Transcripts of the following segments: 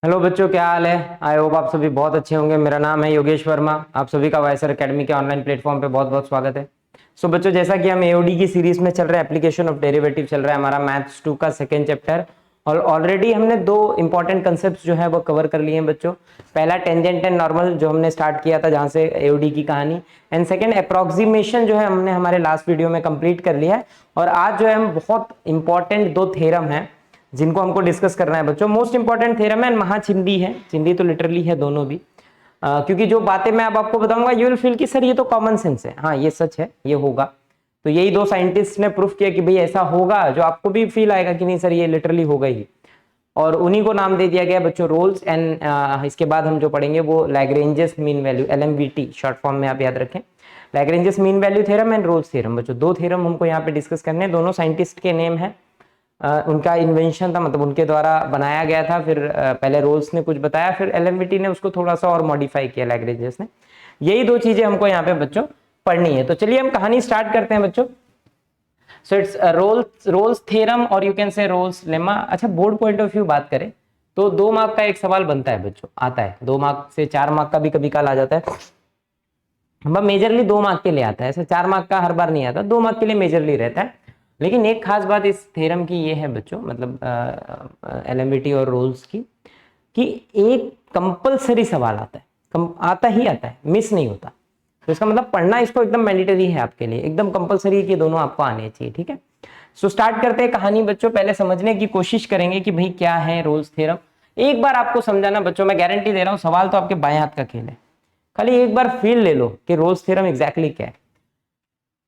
Hello बच्चों, क्या हाल है। आई होप आप सभी बहुत अच्छे होंगे। मेरा नाम है योगेश वर्मा। आप सभी का वाईएसआर एकेडमी के ऑनलाइन प्लेटफॉर्म पे बहुत बहुत स्वागत है। सो बच्चों, जैसा कि हम एओडी की सीरीज में चल रहे हैं, एप्लीकेशन ऑफ डेरिवेटिव चल रहा है हमारा मैथ्स 2 का सेकंड चैप्टर। और ऑलरेडी हमने दो इंपॉर्टेंट कंसेप्ट जो है वो कवर कर लिए हैं बच्चों। पहला टेंजेंट एंड नॉर्मल जो हमने स्टार्ट किया था, जहां से एओडी की कहानी, एंड सेकंड अप्रोक्सीमेशन जो है हमने हमारे लास्ट वीडियो में कंप्लीट कर लिया है। और आज जो है हम बहुत इंपॉर्टेंट दो थ्योरम है जिनको हमको डिस्कस करना है बच्चों। मोस्ट इंपॉर्टेंट थ्योरम है, महाचिंदी है, चिंदी तो लिटरली है दोनों भी। क्योंकि जो बातें मैं अब आपको बताऊंगा यू विल फील कि सर ये तो कॉमन सेंस है, हाँ ये सच है, ये होगा। तो यही दो साइंटिस्ट ने प्रूफ किया कि भाई ऐसा होगा, जो आपको भी फील आएगा कि नहीं सर ये लिटरली होगा ही। और उन्हीं को नाम दे दिया गया बच्चों रोल्स एंड इसके बाद हम जो पढ़ेंगे वो Lagrange's mean value, LMVT short form में आप याद रखें। Lagrange's mean value theorem and Rolle's theorem बच्चों, दो थ्योरम हमको यहाँ पे डिस्कस करने हैं। दोनों साइंटिस्ट के नेम है। उनका इन्वेंशन था, मतलब उनके द्वारा बनाया गया था। फिर पहले रोल्स ने कुछ बताया, फिर LMVT ने उसको थोड़ा सा और मॉडिफाई किया लैग्रेंजेस ने। यही दो चीजें हमको यहाँ पे बच्चों पढ़नी है। तो चलिए हम कहानी स्टार्ट करते हैं बच्चों। सो इट्स रोल्स थ्योरम और you can say Rolle's lemma. अच्छा, बोर्ड पॉइंट ऑफ व्यू बात करें तो 2 मार्क का एक सवाल बनता है बच्चों, आता है 2 मार्क से 4 मार्क का भी कभी काल आ जाता है। मेजरली 2 मार्क के लिए आता है, ऐसे 4 मार्क का हर बार नहीं आता, 2 मार्क के लिए मेजरली रहता है। लेकिन एक खास बात इस थ्योरम की ये है बच्चों, मतलब LMVT और रोल्स की, कि एक कंपलसरी सवाल आता है, आता ही आता है, मिस नहीं होता। तो इसका मतलब पढ़ना इसको एकदम मैंडेटरी है आपके लिए, एकदम कंपलसरी कि दोनों आपको आने चाहिए। ठीक है, सो स्टार्ट करते हैं कहानी बच्चों। पहले समझने की कोशिश करेंगे कि भाई क्या है रोल्स थ्योरम। एक बार आपको समझाना बच्चों, मैं गारंटी दे रहा हूं सवाल तो आपके बाएं हाथ का खेल है, खाली एक बार फील ले लो कि रोल्स थ्योरम एग्जैक्टली क्या है।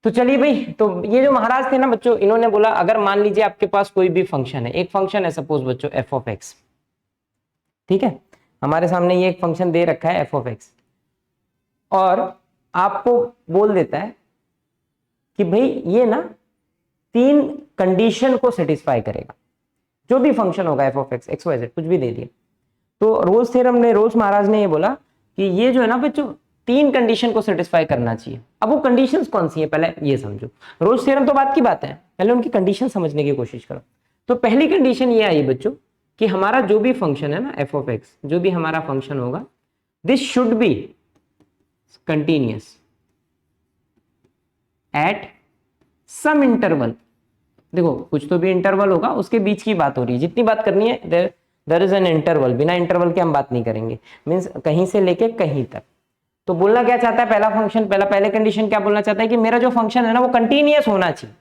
तो चलिए भाई, तो ये जो महाराज थे ना बच्चों, इन्होंने बोला अगर मान लीजिए आपके पास कोई भी फंक्शन है, एक फंक्शन है सपोज बच्चों f(x), ठीक है, हमारे सामने ये एक फंक्शन दे रखा है f(x), और आपको बोल देता है कि भाई ये ना 3 कंडीशन को सेटिस्फाई करेगा। जो भी फंक्शन होगा f(x), xyz कुछ भी दे दिया, तो रोल्स थ्योरम ने, रोल्स महाराज ने ये बोला कि ये जो है ना बच्चों 3 कंडीशन को सेटिस्फाई करना चाहिए। अब वो कंडीशंस कौन सी है पहले ये समझो। रोल्स थ्योरम तो बात की बात है, पहले उनकी कंडीशन समझने की कोशिश करो। तो पहली कंडीशन ये आई बच्चों कि हमारा जो भी फंक्शन है ना f(x), जो भी हमारा फंक्शन होगा, this should be continuous at some interval. देखो कुछ तो भी इंटरवल होगा, उसके बीच की बात हो रही है, जितनी बात करनी है देयर इज एन इंटरवल, बिना इंटरवल के हम बात नहीं करेंगे, मींस कहीं से लेके कहीं तक। तो बोलना क्या चाहता है पहला फंक्शन, पहले कंडीशन क्या बोलना चाहता है कि मेरा जो फंक्शन है ना वो कंटिन्यूअस होना चाहिए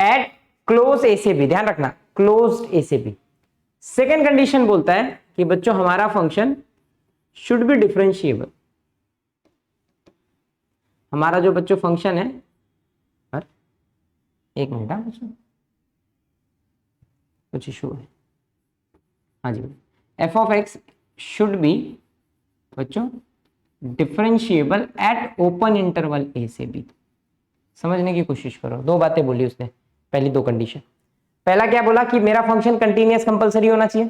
एट क्लोज ए से बी, ध्यान रखना क्लोज्ड ए से बी। सेकेंड कंडीशन बोलता है कि बच्चों हमारा फंक्शन शुड बी डिफरेंशिएबल। हमारा जो बच्चों फंक्शन है, पर एक मिनट, हाँ बच्चों कुछ इशू है, हाँ जी, f(x) शुड बी बच्चों डिफरेंशिएबल एट ओपन इंटरवल ए से बी। समझने की कोशिश करो, दो बातें बोली उसने, पहली दो कंडीशन। पहला क्या बोला कि मेरा फंक्शन कंटिन्यूअस कंपलसरी होना चाहिए।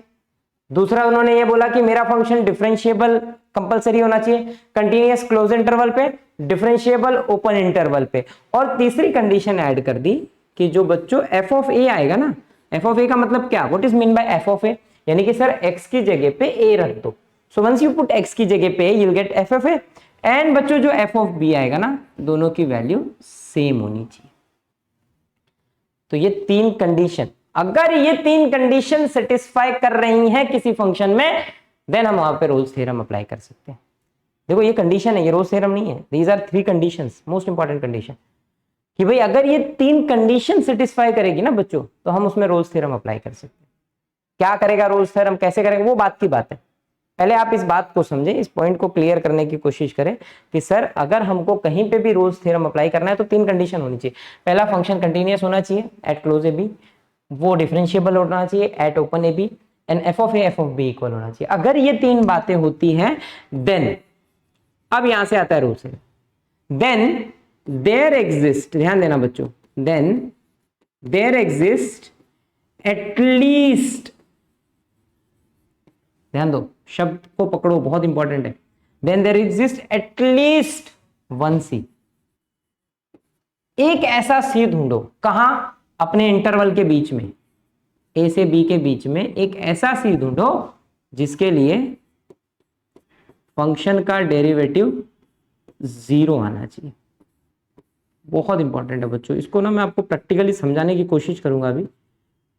दूसरा उन्होंने ये बोला कि मेरा फंक्शन डिफरेंशिएबल कंपलसरी होना चाहिए, कंटिन्यूअस क्लोज इंटरवल पे, डिफरेंशिएबल ओपन इंटरवल पे। और तीसरी कंडीशन ऐड कर दी कि जो बच्चों f(a) आएगा ना, f(a) का मतलब क्या, what is mean by f(a), यानी कि सर x की जगह पे a रख दो। So once you put x की जगह पे you will get f(a), and बच्चों जो f(b) आएगा ना, दोनों की वैल्यू सेम होनी चाहिए। तो ये 3 कंडीशन, अगर ये 3 कंडीशन सेटिस्फाई कर रही हैं किसी फंक्शन में, देन हम वहां पे रोल्स थ्योरम अप्लाई कर सकते हैं। देखो ये कंडीशन है, ये रोल्स थ्योरम नहीं है, these are 3 conditions, most important condition, कि भाई अगर ये 3 कंडीशन सेटिस्फाई करेगी ना बच्चों, तो हम उसमें रोल्स थ्योरम अप्लाई कर सकते हैं। क्या करेगा रोल्स थ्योरम, कैसे करेगा, वो बात की बात है। पहले आप इस बात को समझें, इस पॉइंट को क्लियर करने की कोशिश करें कि सर अगर हमको कहीं पे भी रोल्स थ्योरम अप्लाई करना है तो 3 कंडीशन होनी चाहिए। पहला फंक्शन कंटिन्यूअस होना चाहिए एट क्लोज ए बी, वो डिफरेंशिएबल होना चाहिए at open A B, and f(a) f(b) equal होना चाहिए। अगर ये 3 बातें होती हैं देन, अब यहां से आता है रूल से, देन देयर एग्जिस्ट, ध्यान देना बच्चों, देन देयर एग्जिस्ट एटलीस्ट, ध्यान दो शब्द को पकड़ो, बहुत इंपॉर्टेंट है, then there exist at least 1 c, एक ऐसा सी ढूंढो, कहां, अपने इंटरवल के बीच में, ए से बी के बीच में एक ऐसा सी ढूंढो जिसके लिए फंक्शन का डेरिवेटिव 0 आना चाहिए। बहुत इंपॉर्टेंट है बच्चों, इसको ना मैं आपको प्रैक्टिकली समझाने की कोशिश करूंगा अभी,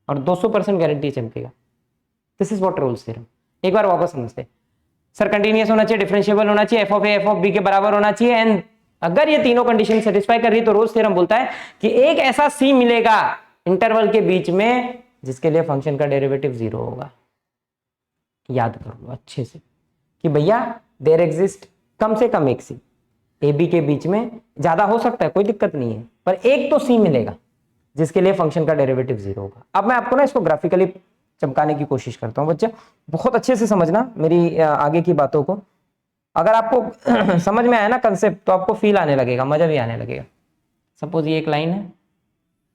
और 200% गारंटी चमकेगा। This is what Rolle's theorem. एक बार वापस समझते। सर कंटिन्यूअस होना चाहिए, डिफरेंशिएबल होना चाहिए, F of A F of B के बराबर होना चाहिए, एंड अगर ये तीनों कंडीशन सेटिस्फाई कर रही है तो रोल्स थ्योरम बोलता है कि एक ऐसा सी मिलेगा इंटरवल के बीच में जिसके लिए फंक्शन का डेरिवेटिव 0 होगा। याद कर लो अच्छे से कि भैया देयर एग्जिस्ट कम से कम एक सी ए बी के बीच में, ज्यादा हो सकता है कोई दिक्कत नहीं है, पर एक तो सी मिलेगा जिसके लिए फंक्शन का डेरिवेटिव 0 होगा। अब मैं आपको ना इसको ग्राफिकली चमकाने की कोशिश करता हूं बच्चे, बहुत अच्छे से समझना मेरी आगे की बातों को। अगर आपको समझ में आया ना कंसेप्ट, तो आपको फील आने लगेगा, मजा भी आने लगेगा। सपोज ये एक लाइन है,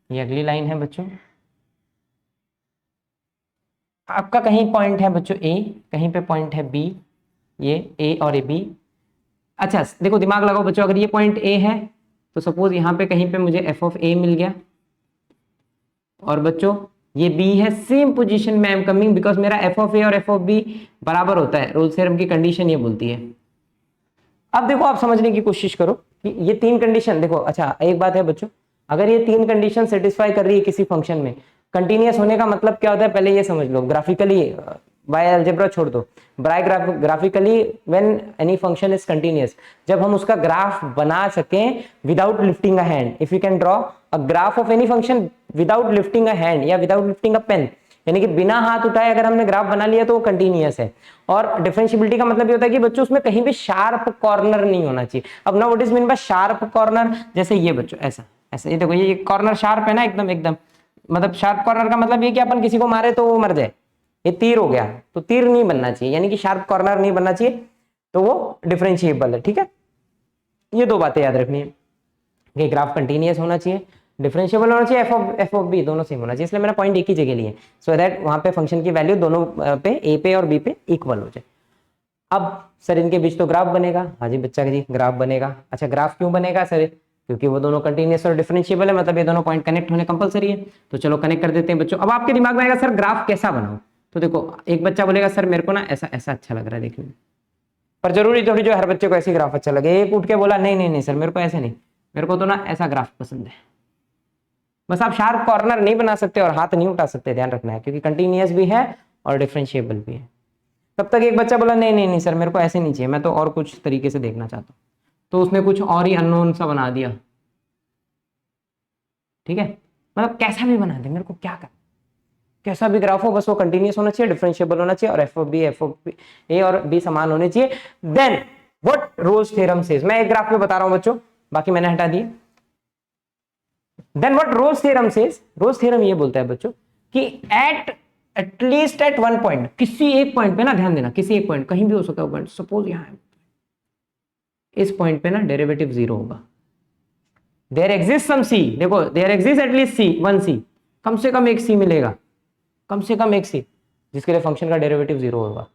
ये अगली लाइन है बच्चों, आपका कहीं पॉइंट है बच्चों ए, कहीं पे पॉइंट है बी, ये ए और ए बी। अच्छा देखो दिमाग लगाओ बच्चों, अगर ये पॉइंट ए है तो सपोज यहाँ पे कहीं पे मुझे एफ ऑफ ए मिल गया, और बच्चों ये बी है, सेम पोजीशन में आई एम कमिंग बिकॉज मेरा एफ ऑफ ए और एफ ऑफ बी बराबर होता है, रोल्स थ्योरम की कंडीशन ये बोलती है। अब देखो आप समझने की कोशिश करो कि ये तीन कंडीशन देखो। अच्छा एक बात है बच्चों, अगर ये तीन कंडीशन सेटिस्फाई कर रही है किसी फंक्शन में, कंटिन्यूअस होने का मतलब क्या होता है पहले ये समझ लो। ग्राफिकली बाय अलजेब्रा छोड़ दो, by graphically when any function is continuous, जब हम उसका ग्राफ बना सकें without lifting a hand, if you can draw a graph of any function without lifting a hand या विदाउट लिफ्टिंग अ पेन, यानी कि बिना हाथ उठाए अगर हमने ग्राफ बना लिया तो वो कंटिन्यूअस है। और डिफरेंशिएबिलिटी का मतलब ये होता है कि बच्चों उसमें कहीं भी शार्प कॉर्नर नहीं होना चाहिए। अब ना what is mean by sharp corner, जैसे ये बच्चों ऐसा ऐसा, ये देखो ये कॉर्नर शार्प है ना, एकदम एकदम, मतलब शार्प कॉर्नर का मतलब ये कि अपन किसी को मारे तो वो मर जाए, ये तीर हो गया, तो तीर नहीं बनना चाहिए, यानी कि शार्प कॉर्नर नहीं बनना चाहिए, तो वो डिफरेंशिएबल है। ठीक है, ये दो बातें याद रखनी है कि ग्राफ कंटिन्यूअस होना चाहिए, डिफरेंशिएबल होना चाहिए, एफ ऑफ बी दोनों सेम होना चाहिए, इसलिए मैंने पॉइंट एक ही जगह लिए सो दैट वहां पे फंक्शन की वैल्यू दोनों पे ए पे और बी पे इक्वल हो जाए। अब सर इनके बीच तो ग्राफ बनेगा, हाँ जी बच्चा जी ग्राफ बनेगा। अच्छा ग्राफ क्यों बनेगा सर, क्योंकि वो दोनों कंटिन्यूअस और डिफरेंशिएबल है, मतलब ये दोनों पॉइंट कनेक्ट होने कंपलसरी है, तो चलो कनेक्ट कर देते हैं बच्चों। अब आपके दिमाग में आएगा सर ग्राफ कैसा बनाऊं, तो देखो एक बच्चा बोलेगा सर मेरे को ना ऐसा ऐसा अच्छा लग रहा है देखने में, पर जरूरी थोड़ी जो हर बच्चे को ऐसी ग्राफ अच्छा लगे। एक उठ के बोला नहीं नहीं नहीं सर मेरे को ऐसे नहीं, मेरे को तो ना ऐसा ग्राफ पसंद है। बस आप शार्प कॉर्नर नहीं बना सकते और हाथ नहीं उठा सकते, ध्यान रखना है, क्योंकि कंटिन्यूअस भी है और डिफरेंशिएबल भी है। तब तक एक बच्चा बोला नहीं नहीं नहीं सर मेरे को ऐसे नहीं चाहिए, मैं तो और कुछ तरीके से देखना चाहता हूँ, तो उसने कुछ और ही अननोन सा बना दिया। ठीक है, मतलब कैसा भी बना दे, मेरे को क्या कर, कैसा भी ग्राफ हो बस वो कंटिन्यूअस होना चाहिए, डिफरेंशिएबल होना चाहिए, और एफ ऑफ ए और बी समान होने चाहिए। Then what Rolle's theorem says, मैं एक ग्राफ में बता रहा हूं बच्चों, बाकी मैंने हटा दिए। Then what Rolle's theorem says, Rolle's theorem ये बोलता है बच्चों कि एटलीस्ट एट वन पॉइंट, किसी एक पॉइंट पे ना, ध्यान देना किसी एक पॉइंट, कहीं भी हो सकता है पॉइंट, सपोज यहां है, इस पॉइंट पे ना डेरिवेटिव 0 होगा। देयर एग्जिस्ट सम सी, देखो there exist at least c, one c, कम से कम एक सी मिलेगा, कम से कम एक सी जिसके लिए फंक्शन का डेरिवेटिव 0 होगा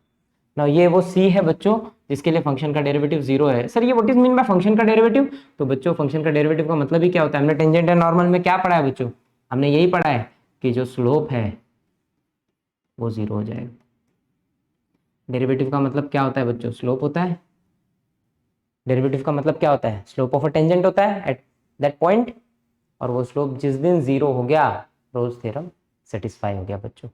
ना। ये वो सी है बच्चों जिसके लिए फंक्शन का डेरिवेटिव 0 है। सर ये what is mean by function का डेरिवेटिव, तो बच्चों फंक्शन का डेरिवेटिव का मतलब ही क्या होता है, हमने टेंजेंट एंड नॉर्मल में क्या पढ़ा है बच्चों, हमने यही पढ़ा है कि जो स्लोप है वो 0 हो जाएगा। डेरिवेटिव का मतलब क्या होता है बच्चों, स्लोप होता है। डेरिवेटिव का मतलब क्या होता है, स्लोप ऑफ अ टेंजेंट होता है एट दैट पॉइंट, और वो स्लोप जिस दिन 0 हो गया रोल्स थ्योरम सेटिस्फाई हो गया बच्चों।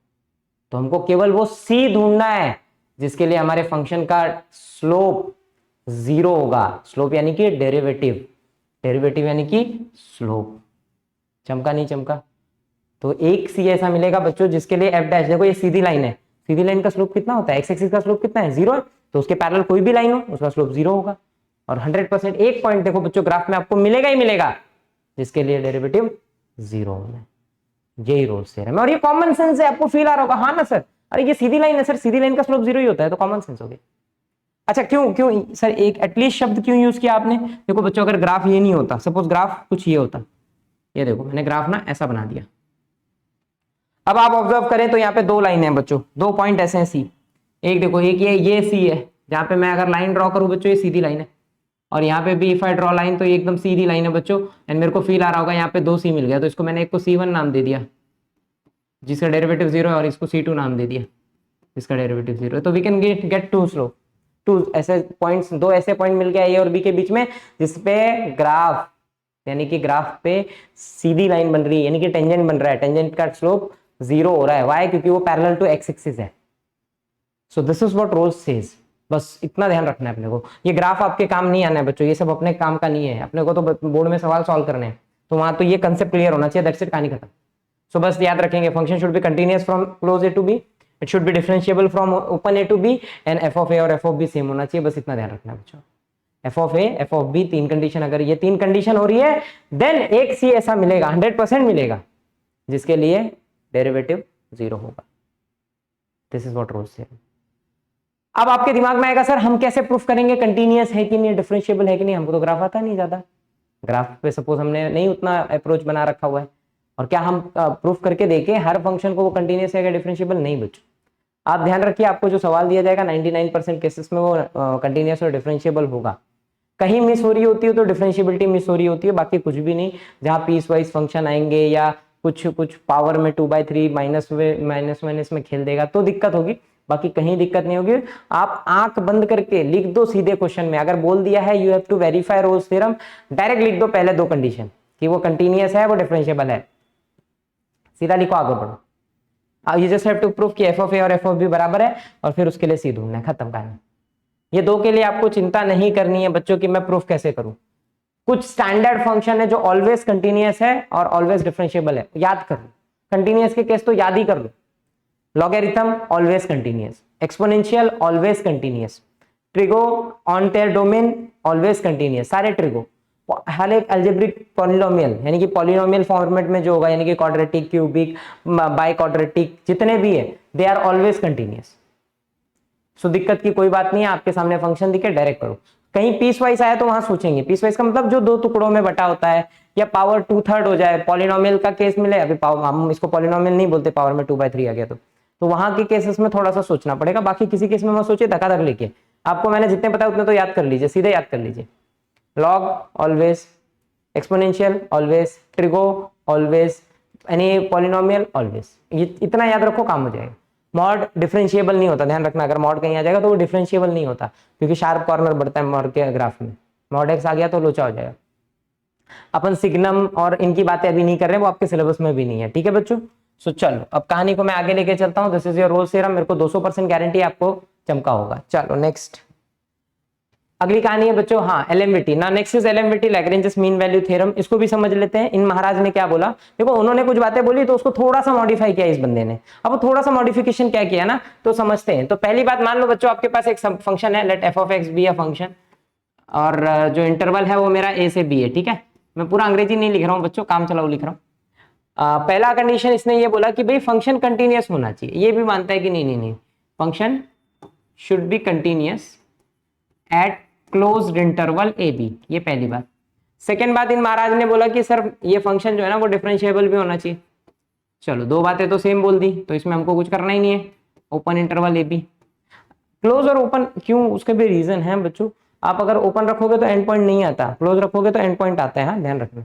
तो हमको केवल वो सी ढूंढना है जिसके लिए हमारे फंक्शन का स्लोप 0 होगा। स्लोप यानी कि डेरिवेटिव, डेरिवेटिव यानी कि स्लोप। चमका नहीं चमका, तो एक सी ऐसा मिलेगा बच्चों जिसके लिए एफ डैश, देखो ये सीधी लाइन है, सीधी लाइन का स्लोप कितना होता है, एक्स एक्सिस का स्लोप कितना है, 0 है, तो उसके पैरेलल कोई भी लाइन हो उसका स्लोप 0 होगा। और 100% एक पॉइंट देखो बच्चों ग्राफ में आपको मिलेगा ही मिलेगा जिसके लिए डेरिवेटिव 0 होना है। यही रोल्स थ्योरम है, और ये कॉमन सेंस है, आपको फील आ रहा होगा हाँ ना सर, अरे ये सीधी लाइन है सर, सीधी लाइन का स्लोप 0 ही होता है, तो कॉमन सेंस हो गया। अच्छा क्यों क्यों सर एक एटलीस्ट शब्द क्यों यूज किया आपने, देखो बच्चों अगर ग्राफ ये नहीं होता, सपोज ग्राफ कुछ ये होता, ये देखो मैंने ग्राफ ना ऐसा बना दिया, अब आप ऑब्जर्व करें तो यहाँ पे दो लाइन है बच्चों, दो पॉइंट ऐसे हैं सी, एक देखो एक ये सी है, जहां पे मैं अगर लाइन ड्रॉ करूं बच्चों ये सीधी लाइन है, और यहाँ पे भी इफ आई ड्रॉ लाइन तो ये एकदम सीधी लाइन है बच्चों। एंड मेरे को फील आ रहा होगा यहाँ पे दो सी मिल गया, तो इसको मैंने एक को C1 नाम दे दिया जिसका डेरिवेटिव 0 है, और इसको C2 नाम दे दिया। इसका डेरिवेटिव 0 है, तो we can get two slope, two ऐसे पॉइंट्स, दो ऐसे पॉइंट मिल गया ए और बी के बीच में जिसपे ग्राफ, यानी कि ग्राफ पे सीधी लाइन बन रही है, यानी कि टेंजेंट बन रहा है, टेंजेंट का स्लोप 0 हो रहा है। व्हाई? क्योंकि वो पैरेलल टू एक्स एक्सिस है। So this is what Rolle's says. बस इतना ध्यान रखना है अपने को। ये ग्राफ आपके काम नहीं आना है बच्चों, ये सब अपने काम का नहीं है, अपने को तो बोर्ड में सवाल सॉल्व करने हैं, तो वहां तो ये कंसेप्ट क्लियर होना चाहिए, दैट्स इट, कहानी खत्म। सो बस याद रखेंगे, function should be continuous from close a to b, it should be differentiable from open a to b, and f of a और एफ ऑफ बी सेम होना चाहिए, बस इतना ध्यान रखना है बच्चों। F of A F of b, तीन कंडीशन, अगर ये तीन कंडीशन हो रही है देन एक सी ऐसा मिलेगा, 100% मिलेगा, जिसके लिए डेरिवेटिव 0 होगा। दिस इज व्हाट रोल्स से। अब आपके दिमाग में आएगा सर हम कैसे प्रूफ करेंगे कंटिन्यूअस है कि नहीं, डिफरेंशिएबल है कि नहीं, हमको तो ग्राफ आता नहीं ज्यादा, ग्राफ पे सपोज हमने नहीं उतना अप्रोच बना रखा हुआ है, और क्या हम प्रूफ करके देखें हर फंक्शन को वो कंटिन्यूअस है या डिफरेंशिएबल? नहीं बच्चों, आप ध्यान रखिए, आपको जो सवाल दिया जाएगा 99% केसेस में वो कंटिन्यूअस और डिफरेंशिएबल होगा। कहीं मिस हो रही होती है तो डिफरेंशिएबिलिटी मिस हो रही होती है, बाकी कुछ भी नहीं। जहां पीस वाइज फंक्शन आएंगे या कुछ पावर में 2/3 माइनस माइनस में खेल देगा तो दिक्कत होगी, बाकी कहीं दिक्कत नहीं होगी। आप आंख बंद करके लिख दो सीधे क्वेश्चन में, अगर बोल दिया है you have to verify Rolle's theorem, direct लिख दो पहले दो कंडीशन कि वो कंटिन्यूअस है, वो डिफरेंशिएबल है, सीधा लिखो, आगे बढ़ो। You just have to prove कि एफ ऑफ ए और एफ ऑफ बी बराबर है, और फिर उसके लिए सी ढूंढना है, खत्म कहानी। ये दो के लिए आपको चिंता नहीं करनी है बच्चों कि मैं प्रूफ कैसे करूं। कुछ स्टैंडर्ड फंक्शन है जो ऑलवेज कंटिन्यूअस है और ऑलवेज डिफरेंशिएबल है, याद कर लो। कंटिन्यूअस के केस तो याद ही कर लो, logarithm always continuous, exponential always continuous, trigo on their domain always continuous, सारे ट्रिगो, हर एक अलजेब्रिक पॉलिनोमियल यानी कि पॉलिनोमियल फॉर्मेट में जो होगा, यानी कि क्वाड्रेटिक, क्यूबिक, बाई क्वाड्रेटिक, जितने भी है दे आर ऑलवेज कंटिन्यूअस। सो दिक्कत की कोई बात नहीं है, आपके सामने फंक्शन दिखे डायरेक्ट करो। कहीं पीस वाइज आया तो वहां सोचेंगे, पीस वाइज का मतलब जो दो टुकड़ों में बटा होता है, या पावर 2/3 हो जाए, पॉलिनोमियल का केस मिले, अभी हम इसको पॉलिनोमियल नहीं बोलते, पावर में 2/3 आ गया तो वहां के केसेस में थोड़ा सा सोचना पड़ेगा, बाकी किसी केस में मत सोचिए, धक्का लेके। आपको मैंने जितने पता उतने तो याद कर लीजिए, सीधे याद कर लीजिए। Log always, exponential always, trigo always, any polynomial always, ये इतना याद रखो, काम हो जाएगा। मॉड डिफरेंशिएबल नहीं होता, ध्यान रखना, अगर मॉड कहीं आ जाएगा तो वो डिफरेंशिएबल नहीं होता, क्योंकि शार्प कॉर्नर बढ़ता है मॉड के ग्राफ में। मॉड एक्स आ गया तो लोचा हो जाएगा। अपन सिग्नम और इनकी बातें अभी नहीं कर रहे, वो आपके सिलेबस में भी नहीं है, ठीक है बच्चों। सो चलो अब कहानी को मैं आगे लेके चलता हूँ। This is your Rolle's theorem, मेरे को 200% गारंटी आपको चमका होगा। चलो नेक्स्ट, अगली कहानी है बच्चों, हाँ एलएमवीटी। ना next is LMVT, Lagrange mean value theorem. इसको भी समझ लेते हैं। इन महाराज ने क्या बोला, देखो उन्होंने कुछ बातें बोली तो उसको थोड़ा सा मॉडिफाई किया इस बंदे ने। अब थोड़ा सा मॉडिफिकेशन क्या किया ना, तो समझते हैं। तो पहली बात मान लो बच्चों, आपके पास एक फंक्शन है, let f of x be a function, और जो इंटरवल है वो मेरा ए से बी है, ठीक है। मैं पूरा अंग्रेजी नहीं लिख रहा हूँ बच्चों, काम चलाओ लिख रहा हूँ। पहला कंडीशन इसने ये बोला कि भाई फंक्शन कंटिन्यूअस होना चाहिए। ये भी मानता है कि नहीं, function should be continuous at closed interval a b, ये पहली बात। सेकेंड बात, इन महाराज ने बोला कि सर ये फंक्शन जो है ना वो डिफरेंशिएबल भी होना चाहिए। चलो दो बातें तो सेम बोल दी, तो इसमें हमको कुछ करना ही नहीं है। Open interval a b, close और ओपन क्यों, उसके भी रीजन है बच्चों। आप अगर ओपन रखोगे तो एंड पॉइंट नहीं आता, क्लोज रखोगे तो एंड पॉइंट आता है, हाँ ध्यान रखना।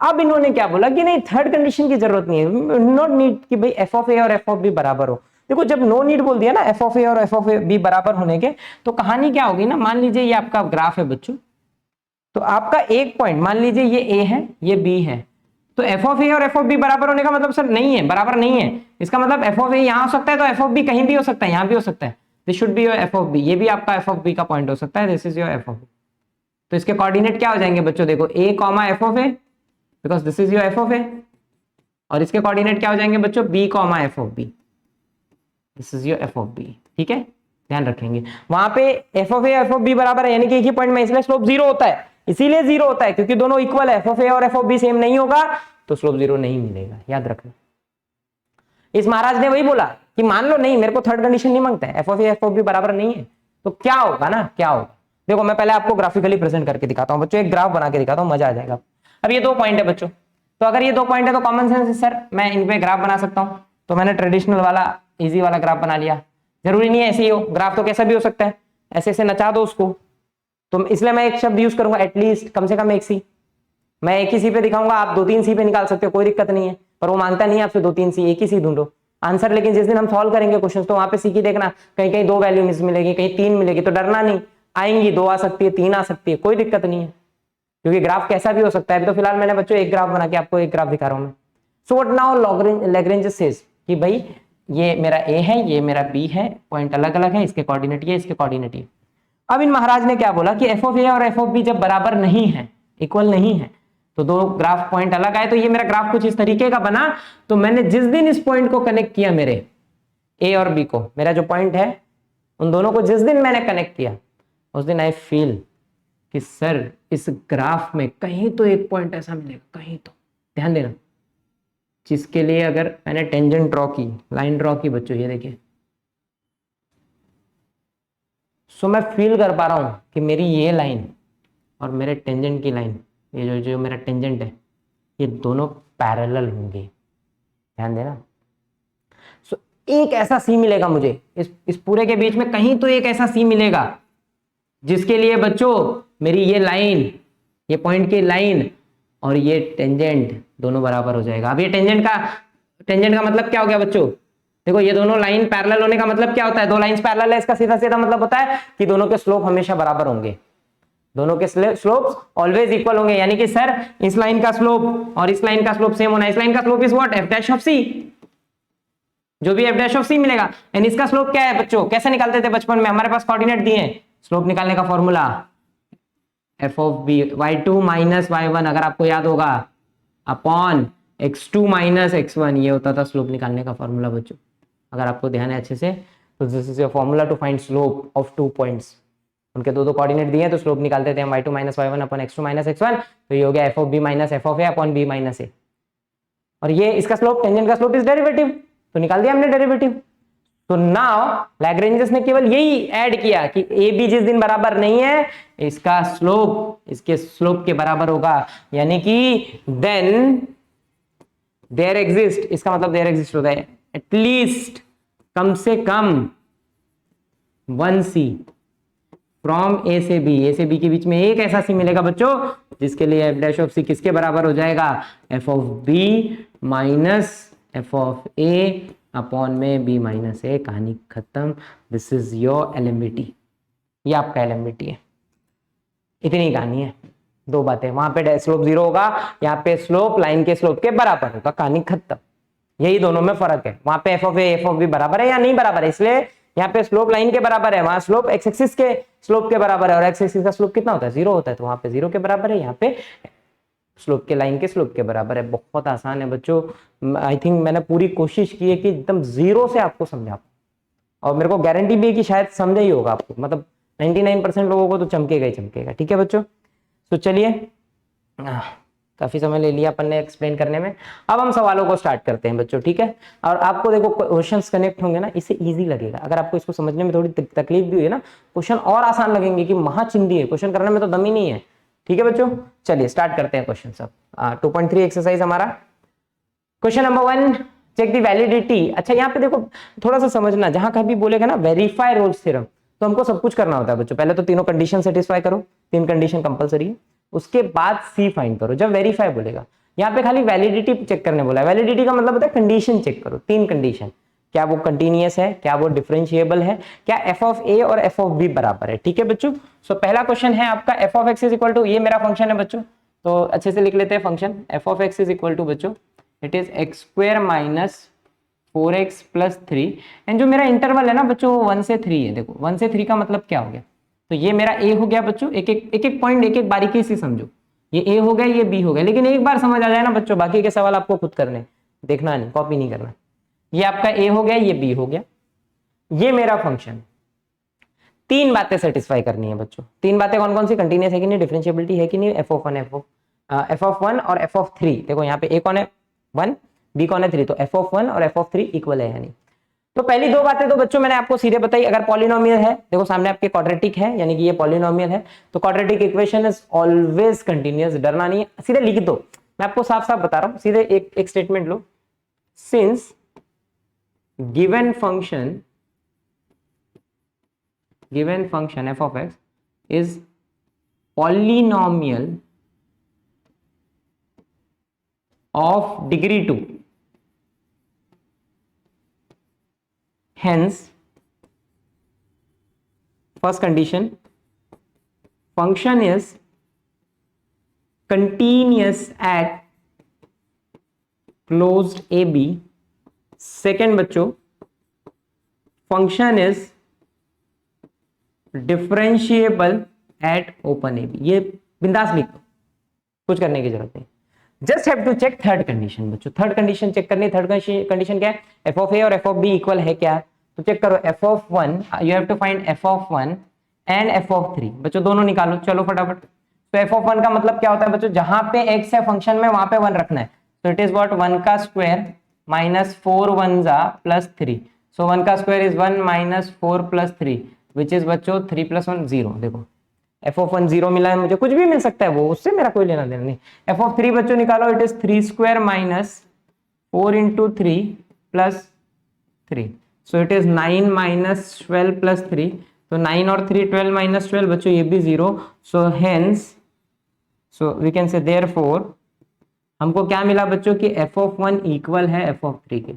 अब इन्होंने क्या बोला कि नहीं, थर्ड कंडीशन की जरूरत नहीं है, नॉट नीड कि भाई एफ ऑफ ए और एफ ऑफ बी बराबर हो। देखो जब नो नीड बोल दिया ना एफ ऑफ ए और एफ ऑफ बी बराबर होने के, तो कहानी क्या होगी ना, मान लीजिए ये आपका ग्राफ है बच्चों, तो आपका एक पॉइंट मान लीजिए ये ए है, ये बी है, तो एफ ऑफ ए और एफ ऑफ बी बराबर होने का मतलब सर नहीं है, बराबर नहीं है। इसका मतलब एफ ऑफ ए यहां हो सकता है तो एफ ऑफ बी कहीं भी हो सकता है, यहां भी हो सकता है। This should be your f of b, ये भी आपका एफ ऑफ बी का पॉइंट हो सकता है, this is your f of b. तो इसके कोऑर्डिनेट क्या हो जाएंगे बच्चों, देखो a comma f of a, because this is your f of a, और इसके कोऑर्डिनेट क्या हो जाएंगे बच्चों, b comma f of b, this is your f of b, ठीक है। ध्यान रखेंगे वहां पे f of A F of b बराबर है, यानी कि एक ही पॉइंट में, इसलिए स्लोप जीरो होता है, इसीलिए जीरो होता है क्योंकि दोनों इक्वल है। एफ ऑफ ए और एफ ऑफ बी सेम नहीं होगा तो स्लोप जीरो नहीं मिलेगा, याद रखना। इस महाराज ने वही बोला कि मान लो नहीं, मेरे को थर्ड कंडीशन नहीं मांगता है, f of A F of b बराबर नहीं है, तो क्या होगा ना, क्या होगा। देखो मैं पहले आपको ग्राफिकली प्रेजेंट करके दिखाता हूं बच्चों, एक ग्राफ बना के दिखाता हूं, मजा आ जाएगा। अब ये दो पॉइंट है बच्चों, तो अगर ये दो पॉइंट है तो कॉमन सेंस है सर मैं इन पे ग्राफ बना सकता हूं, तो मैंने ट्रेडिशनल वाला इजी वाला ग्राफ बना लिया। जरूरी नहीं है ऐसे ही हो, ग्राफ तो कैसा भी हो सकता है, ऐसे ऐसे नचा दो उसको। तो इसलिए मैं एक शब्द यूज करूंगा, एटलीस्ट, कम से कम एक सी। मैं एक ही सी पे दिखाऊंगा, आप 2-3 सी पे निकाल सकते हो, कोई दिक्कत नहीं है, पर वो मानता नहीं है आपसे 2-3 सी, एक ही सी ढूंढो। आंसर, लेकिन जिस दिन हम सॉल्व करेंगे क्वेश्चन तो वहां पे सीखी देखना, कहीं कहीं 2 वैल्यू मिस मिलेगी, कहीं 3 मिलेगी, तो डरना नहीं, आएंगी 2 आ सकती है, 3 आ सकती है, कोई दिक्कत नहीं है, क्योंकि ग्राफ कैसा भी हो सकता है। अभी तो फिलहाल मैंने बच्चों एक ग्राफ बना के आपको एक ग्राफ दिखा रहा हूं मैं। So what now Lagrange says कि भाई ये मेरा ए है, ये मेरा बी है, पॉइंट अलग अलग है, इसके कोऑर्डिनेट ये, इसके कोऑर्डिनेट ये। अब इन महाराज ने क्या बोला कि एफ ऑफ ए और एफ ऑफ बी जब बराबर नहीं है, इक्वल नहीं है, तो दो ग्राफ पॉइंट अलग आए, तो ये मेरा ग्राफ कुछ इस तरीके का बना। तो मैंने जिस दिन इस पॉइंट को कनेक्ट किया, मेरे ए और बी को, मेरा जो पॉइंट है उन दोनों को जिस दिन मैंने कनेक्ट किया, उस दिन आई फील कि सर इस ग्राफ में कहीं तो एक पॉइंट ऐसा मिलेगा, कहीं तो, ध्यान देना, जिसके लिए अगर मैंने टेंजेंट ड्रॉ की, लाइन ड्रॉ की बच्चों, ये देखिए, सो मैं फील कर पा रहा हूं कि मेरी ये लाइन और मेरे टेंजेंट की लाइन, ये जो मेरा टेंजेंट है, ये दोनों पैरेलल होंगे, ध्यान देना। सो एक ऐसा सी मिलेगा मुझे, इस पूरे के बीच में कहीं तो एक ऐसा सी मिलेगा जिसके लिए बच्चों मेरी ये लाइन, ये पॉइंट की लाइन और ये टेंजेंट दोनों बराबर हो जाएगा। अब ये टेंजेंट का मतलब क्या हो गया बच्चों? देखो ये दोनों लाइन पैरेलल होने का मतलब क्या होता है? दो लाइंस पैरेलल है, इसका सीधा सीधा मतलब होता है कि दोनों के स्लोप हमेशा बराबर होंगे, दोनों के स्लोप्स ऑलवेज इक्वल होंगे। यानी कि सर इस लाइन का स्लोप और इस लाइन का स्लोप सेम होना है। इस लाइन का slope is what? F dash of c, जो भी एफ डैश ऑफ सी मिलेगा। एंड इसका स्लोप क्या है बच्चों? कैसे निकालते थे बचपन में? हमारे पास कोऑर्डिनेट दिए हैं, स्लोप निकालने का formula f of b y2 minus y1, अगर आपको याद होगा, अपॉन x2 माइनस x1, ये होता था स्लोप निकालने का फॉर्मूला बच्चों, अगर आपको ध्यान है अच्छे से। तो this is your formula to find slope of 2 points. उनके दो कोऑर्डिनेट दिए हैं तो स्लोप निकालते थे हम y2 minus y1 upon x2 minus x1, तो ये हो गया f of b minus f of a upon b minus a. और ये इसका स्लोप, टेंजेंट का स्लोप इज डेरिवेटिव, तो निकाल दिया हमने डेरिवेटिव। तो नाउ लैग्रेंजेस ने केवल यही ऐड किया कि ए बी जिस दिन बराबर नहीं है, इसका स्लोप इसके स्लोप के बराबर होगा, यानी कि देन देयर एग्जिस्ट, इसका मतलब देयर एग्जिस्ट होता है एटलीस्ट, कम से कम 1c फ्रॉम ए से बी के बीच में एक ऐसा सी मिलेगा बच्चों जिसके लिए एफ डैश ऑफ सी किसके बराबर हो जाएगा? F of b minus f of a upon में बी माइनस ए। कहानी खत्म। दिस इज योर एलएमबीटी, ये आपका एलएमबीटी है। इतनी कहानी है, दो बातें, वहां पे स्लोप 0 होगा, यहाँ पे स्लोप लाइन के स्लोप के बराबर होगा, कहानी खत्म। यही दोनों में फर्क है, वहां पे f of A F of b बराबर है या नहीं बराबर है, इसलिए यहाँ पे स्लोप लाइन के बराबर है, वहां स्लोप एक्स एक्सिस के स्लोप के बराबर है, और एक्स एक्सिस का स्लोप कितना होता है? 0 होता है, तो वहां पे 0 के बराबर है, यहाँ पे स्लोप के लाइन के स्लोप के बराबर है। बहुत आसान है बच्चों। आई थिंक मैंने पूरी कोशिश की है कि एकदम 0 से आपको समझा, और मेरे को गारंटी भी है कि शायद समझा ही होगा आपको, मतलब 99% लोगों को तो चमकेगा ही चमकेगा। ठीक है बच्चों, तो चलिए, काफी समय ले लिया अपन ने एक्सप्लेन करने में, अब हम सवालों को स्टार्ट करते हैं बच्चों। ठीक है, और आपको देखो क्वेश्चंस कनेक्ट होंगे ना, इससे इजी लगेगा। अगर आपको इसको समझने में थोड़ी तकलीफ भी हुई है ना, क्वेश्चन और आसान लगेंगे कि महाचिंदी है, क्वेश्चन करने में तो दम ही नहीं है। ठीक है बच्चों, चलिए स्टार्ट करते हैं क्वेश्चन सब। 2.3 एक्सरसाइज हमारा। Question number 1, check the validity. अच्छा यहाँ पे देखो थोड़ा सा समझना, जहां कभी बोलेगा ना वेरीफाई रोल्स थ्योरम, तो हमको सब कुछ करना होता है बच्चों। पहले तो तीनों कंडीशन सेटिस्फाई करो, 3 कंडीशन कंपलसरी है, उसके बाद सी फाइंड करो जब वेरीफाई बोलेगा। यहाँ पे खाली वैलिडिटी चेक करने बोला है। वैलिडिटी का मतलब होता है कंडीशन चेक करो, 3 कंडीशन, क्या वो कंटिन्यूअस है, क्या वो डिफरेंशिएबल है, क्या एफ ऑफ ए और एफ ऑफ बी बराबर है। ठीक है बच्चों, सो पहला क्वेश्चन है आपका f of x is equal to, ये मेरा फंक्शन है बच्चों, तो अच्छे से लिख लेते हैं function f of x is equal to बच्चों it is x square minus 4x plus 3, and जो मेरा इंटरवल है ना बच्चों वो 1 से 3 है। देखो 1 से 3 का मतलब क्या हो गया, तो ये मेरा a हो गया बच्चों, एक एक पॉइंट एक एक बारीकी से समझो, ये a हो गया, ये b हो गया, लेकिन एक बार समझ आ जाए ना बच्चों, बाकी के सवाल आपको खुद करने, देखना नहीं, कॉपी नहीं करना। ये आपका a हो गया, ये b हो गया, ये मेरा फंक्शन। 3 बातें सेटिस्फाई करनी है बच्चों। 3 बातें कौन कौन सी? कंटिन्यूअस है कि नहीं, डिफरेंशिएबिलिटी है कि नहीं, एफ ऑफ 1 एफ ऑफ 1 और एफ ऑफ 3। देखो यहाँ पे a कौन है 1, b कौन है 3, तो एफ ऑफ 1 और एफ ऑफ 3 इक्वल है या नहीं। तो पहली 2 बातें तो बच्चों मैंने आपको सीधे बताई। अगर पॉलिनोमियल है, देखो सामने आपके क्वाड्रेटिक है, यानी कि ये पॉलिनोमियल है, तो quadratic equation is always continuous, डरना नहीं है, सीधे लिख दो। मैं आपको साफ साफ बता रहा हूं, सीधे एक statement low, since given function f of x is polynomial of degree 2, hence first condition, function is continuous at closed AB. second बच्चों, function is differentiable at open AB. ये बिंदास लिख दो, कुछ करने की जरूरत नहीं। Just have to check third condition बच्चों। थर्ड कंडीशन चेक करनी। थर्ड कंडीशन क्या है? एफ ऑफ ए और एफ ऑफ बी इक्वल है क्या? तो चेक करो, f of one, you have to find f of one and f of three. बच्चों दोनों निकालो, चलो फटाफट। तो एफ ऑफ वन का मतलब क्या होता है बच्चों? जहां पे एक्स है फंक्शन में वहां पे वन रखना है। तो इट इज व्हाट, वन का स्क्वायर माइनस फोर वन जा प्लस थ्री। सो वन का square is one minus four plus three, which is बच्चों थ्री प्लस वन जीरो। देखो एफ ऑफ वन जीरो मिला है मुझे, कुछ भी मिल सकता है वो, उससे मेरा कोई लेना देना नहीं। एफ ऑफ थ्री बच्चों निकालो, it is three square minus four into three plus three. So it is nine minus twelve plus three. तो नाइन और थ्री ट्वेल्व माइनस ट्वेल्व बच्चों ये भी zero. So hence, so we can say therefore हमको क्या मिला बच्चों कि एफ ऑफ वन इक्वल है एफ ऑफ थ्री के।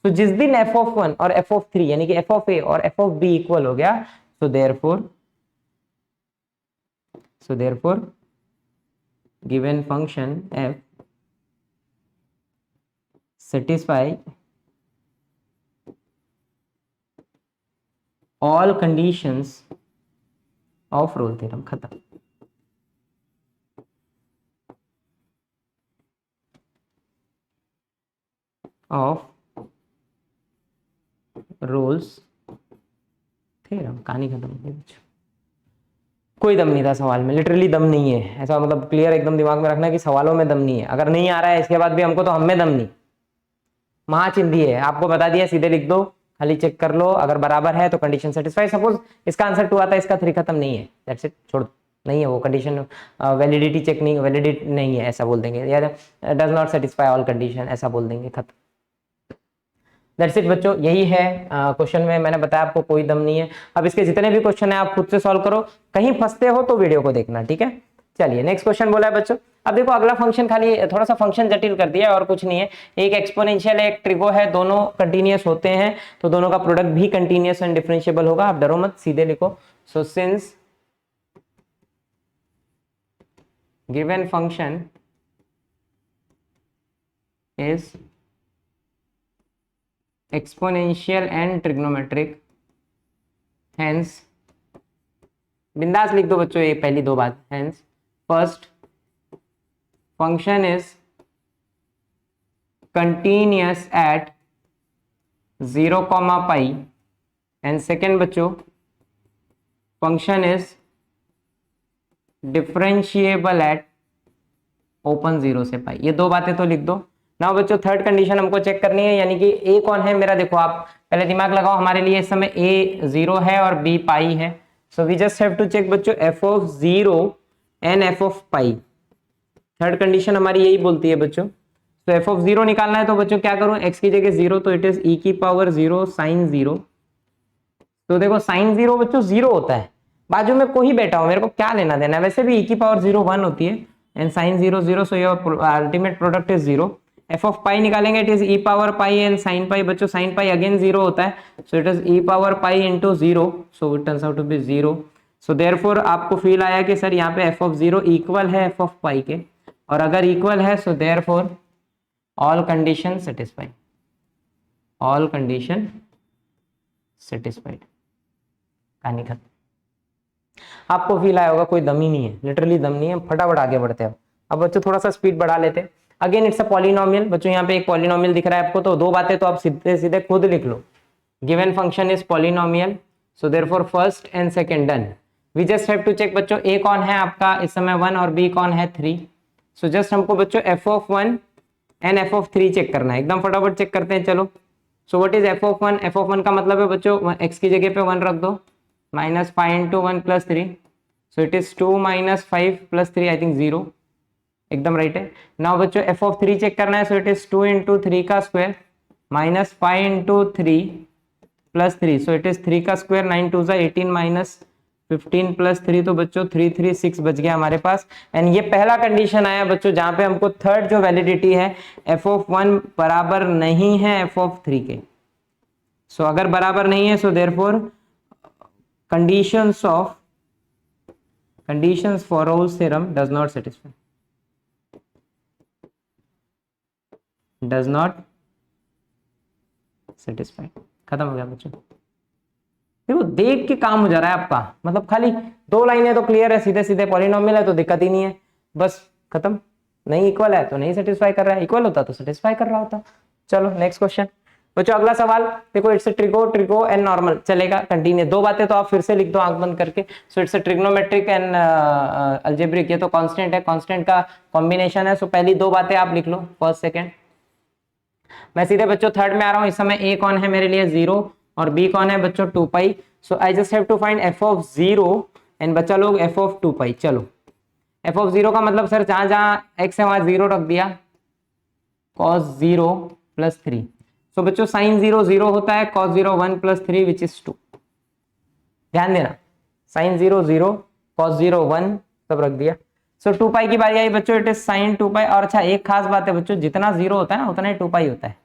तो जिस दिन एफ ऑफ वन और एफ ऑफ थ्री यानी कि एफ ऑफ ए और एफ ऑफ बी इक्वल हो गया, so therefore given function f satisfy all conditions of Rolle theorem. खत्म। ऑफ रोल्स थ्योरम, कहानी खत्म हो गई। कोई दम नहीं था सवाल में, लिटरली दम नहीं है, ऐसा मतलब क्लियर एकदम दिमाग में रखना कि सवालों में दम नहीं है। अगर नहीं आ रहा है इसके बाद भी हमको, तो हम में दम नहीं। महाचिंदी है, आपको बता दिया, सीधे लिख दो, खाली चेक कर लो, अगर बराबर है तो कंडीशन सेटिस्फाई। सपोज इसका आंसर टू आता है, इसका थ्री, खत्म नहीं है, दैट्स इट, छोड़ दो, नहीं है वो कंडीशन, वैलिडिटी चेक नहीं, वैलिडिट नहीं है ऐसा बोल देंगे, या does not satisfy all condition ऐसा बोल देंगे, खत्म। दैट्स इट बच्चों, यही है क्वेश्चन में मैंने बताया आपको कोई दम नहीं है। अब इसके जितने भी क्वेश्चन है आप खुद से सॉल्व करो, कहीं फंसते हो तो वीडियो को देखना, ठीक है। चलिए नेक्स्ट क्वेश्चन बोला है बच्चों। अब देखो अगला फंक्शन, खाली थोड़ा सा फंक्शन जटिल कर दिया है और कुछ नहीं है। एक एक्सपोनेंशियल है, एक ट्रिगो है, दोनों कंटीन्यूअस होते हैं, तो दोनों का प्रोडक्ट भी कंटीन्यूअस एंड डिफरेंशिएबल होगा। आप डरो मत, सीधे लिखो। So since given function is exponential and trigonometric, hence बिंदास लिख दो बच्चों, ये पहली दो बात। hence first function is continuous at 0, pi and second बच्चों function is differentiable at open 0 से pi। ये दो बातें तो लिख दो। नाउ बच्चों थर्ड कंडीशन हमको चेक करनी है, यानी कि ए कौन है मेरा। देखो आप पहले दिमाग लगाओ, हमारे लिए इस समय ए 0 है और बी पाई है। So we just have to check बच्चों f of 0 and f of pi. Third condition हमारी यही बोलती है बच्चों। तो एफ ऑफ 0 निकालना है, तो बच्चों क्या करूं, एक्स की जगह 0, तो इट इज ई की पावर 0 साइन 0। तो देखो साइन 0 बच्चों 0 होता है, बाजू में कोई बैठा हो, मेरे को क्या लेना देना है। वैसे भी ई की पावर 0 1 होती है and sine 0 0, so your ultimate product is 0। F of pi निकालेंगे, it is e power pi and sine pi. बच्चों साइन पाई अगेन 0 होता है, so it is e power pi into 0, so it turns out to be 0। So therefore आपको feel आया कि sir यहाँ पे f of 0 equal है f of pi के, और अगर इक्वल है so therefore all condition satisfied, all condition satisfied, कहानी खत्म। आपको फील आया होगा कोई दम ही नहीं है, लिटरली दम नहीं है। फटाफट आगे बढ़ते हैं। अब बच्चों थोड़ा सा स्पीड बढ़ा लेते हैं। Again it's a polynomial. बच्चों यहाँ पे एक पॉलिनोमियल दिख रहा है आपको, तो दो बातें तो आप सीधे सीधे खुद लिख लो। Given function is polynomial, so therefore first and second done. We just have to check बच्चों ए कौन है आपका इस समय 1 और बी कौन है 3। सो जस्ट हमको बच्चों f of 1 and f of 3 check करना है। एकदम फटाफट चेक करते हैं, चलो। So what is f of 1? F of 1 का मतलब है बच्चों एक्स की जगह पे 1 रख दो, minus 5 into 1 plus 3, so it is 2 minus 5 plus 3, I think 0, एकदम राइट है। नाउ बच्चों एफ ऑफ 3 चेक करना है, सो इट इज 2 इंटू 3 का square minus 5 into 3 plus 3, so it is 3 का स्क्वायर, 9 2 18 माइनस 15 प्लस 3, तो बच्चों 3 3 6 बच गया हमारे पास। एंड ये पहला कंडीशन आया बच्चों जहां पे हमको थर्ड जो वैलिडिटी है एफ ऑफ 1 बराबर नहीं है एफ ऑफ 3 के। सो अगर बराबर नहीं है, so therefore conditions for roles theorem does not satisfy. खत्म हो गया बच्चों। देखो देख के काम हो जा रहा है आपका, मतलब खाली 2 लाइनें तो क्लियर है, सीधे सीधे पॉलिनोमियल है तो दिक्कत ही नहीं है, बस खत्म। नहीं इक्वल है तो नहीं सेटिस्फाई कर रहा है, इक्वल होता तो सेटिस्फाई कर रहा होता। चलो नेक्स्ट क्वेश्चन बच्चों, अगला सवाल देखो, इट्स ट्रिगो एंड नॉर्मल, चलेगा कंटिन्यू। 2 बातें तो आप फिर से लिख दो आंख बंद करके। So it's trigonometric and algebraic, ये तो कांस्टेंट है, कांस्टेंट का कॉम्बिनेशन है। सो पहली 2 बातें आप लिख लो, फर्स्ट सेकंड। मैं सीधे बच्चों थर्ड में आ रहा हूं। इस समय a कौन है मेरे लिए 0 और b कौन है बच्चों 2 pi. So I just have to find f of 0 and बच्चा लोग f ऑफ 2 पाई। चलो f ऑफ 0 का मतलब सर जहां जहां x है वहां 0 रख दिया, cos 0 प्लस 3। सो बच्चों sin 0 0 होता है, cos 0 1 प्लस 3 विच इज 2। ध्यान देना, sin 0 0, cos 0 1 सब रख दिया। सो 2 पाई की बारी आई बच्चों, इट इज sin 2 पाई। और अच्छा एक खास बात है बच्चों, जितना 0 होता है ना उतना ही 2 पाई होता है।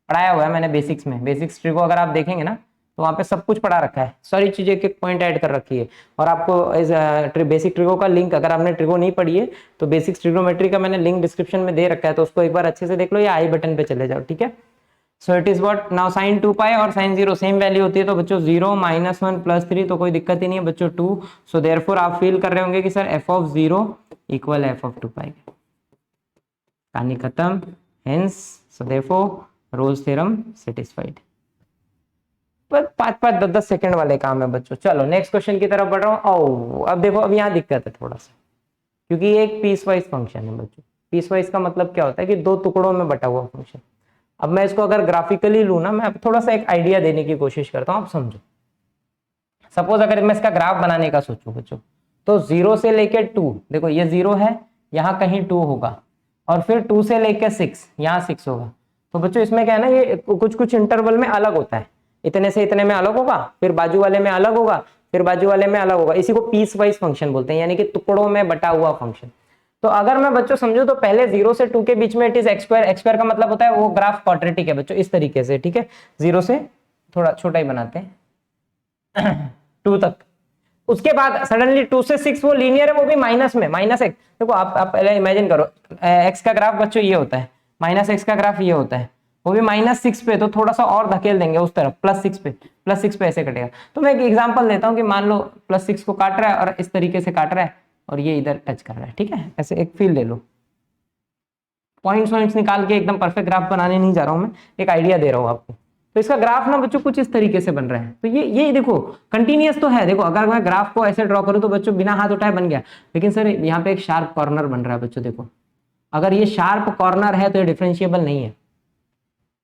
पढ़ाया हुआ है मैंने बेसिक्स में, बेसिक्स ट्रिगो अगर आप देखेंगे ना तो वहां पे सब कुछ पढ़ा रखा है, सारी चीजें एक एक पॉइंट ऐड कर रखी है। और आपको बेसिक ट्रिगो का लिंक, अगर आपने ट्रिगो नहीं पढ़ी है तो बेसिक्स ट्रिग्नोमेट्री का मैंने लिंक डिस्क्रिप्शन में दे रखा है, तो उसको एक बार अच्छे से देख लो या आई बटन पे चले जाओ, ठीक है। So it is what now sin 2 पाई और sin 0 सेम वैल्यू होती है, तो बच्चों 0 माइनस 1 प्लस 3 तो कोई दिक्कत ही नहीं है बच्चों 2। सो देयरफॉर आप फील कर रहे होंगे कि sir f of 0 equal f of 2 पाई। कहानी खत्म। हेंस सो देयरफॉर रोल्स थ्योरम सेटिस्फाइड। पर 5-5 10-10 सेकंड वाले काम है बच्चों। चलो नेक्स्ट क्वेश्चन की तरफ बढ़ रहा हूँ। ओ अब देखो, अब यहाँ दिक्कत है थोड़ा सा, क्योंकि ये एक पीस वाइज फंक्शन है बच्चों। पीस वाइज का मतलब क्या होता है कि 2 टुकड़ों में बटा हुआ फंक्शन। अब मैं इसको अगर ग्राफिकली लू ना, मैं अब थोड़ा सा एक आइडिया देने की कोशिश करता हूँ, आप समझो। सपोज अगर मैं इसका ग्राफ बनाने का सोचूं बच्चों, तो 0 से लेके 2, देखो ये 0 है, यहाँ कहीं 2 होगा, और फिर 2 से लेके 6, यहाँ 6 होगा। तो बच्चों इसमें क्या है ना, ये कुछ कुछ इंटरवल में अलग होता है, इतने से इतने में अलग होगा, फिर बाजू वाले में अलग होगा, फिर बाजू वाले में अलग होगा। इसी को पीस वाइज फंक्शन बोलते हैं, यानी कि टुकड़ों में बटा हुआ फंक्शन। तो अगर मैं बच्चों समझू तो पहले 0 से 2 के बीच में it is x square. X square का मतलब होता है वो ग्राफ क्वाड्रेटिक है बच्चों, इस तरीके से, ठीक है। 0 से थोड़ा छोटा ही बनाते हैं 2 तक। उसके बाद सडनली 2 से 6 वो लीनियर है, वो भी माइनस में, माइनस एक्स। देखो आप पहले इमेजिन करो, एक्स का ग्राफ बच्चों ये होता है, माइनस एक्स का ग्राफ ये होता है, वो भी -6 पे, तो थोड़ा सा और धकेल देंगे उस तरफ +6 पे, +6 पे ऐसे कटेगा। तो मैं एक एग्जांपल देता हूं कि मान लो +6 को काट रहा है और इस तरीके से काट रहा है और ये इधर टच कर रहा है, ठीक है। ऐसे एक फील ले लो, पॉइंट्स निकाल के एकदम परफेक्ट ग्राफ बनाने नहीं जा रहा हूं मैं, एक आइडिया दे रहा हूं आपको। तो इसका ग्राफ ना बच्चों कुछ इस तरीके से बन रहा है। तो ये देखो कंटिन्यूअस तो है। देखो अगर मैं ग्राफ को ऐसे ड्रॉ करूं तो बच्चों बिना हाथ उठाए बन गया, लेकिन सर यहाँ पे एक शार्प कॉर्नर बन रहा है बच्चों। देखो अगर ये शार्प कॉर्नर है तो ये डिफरेंशिएबल नहीं है,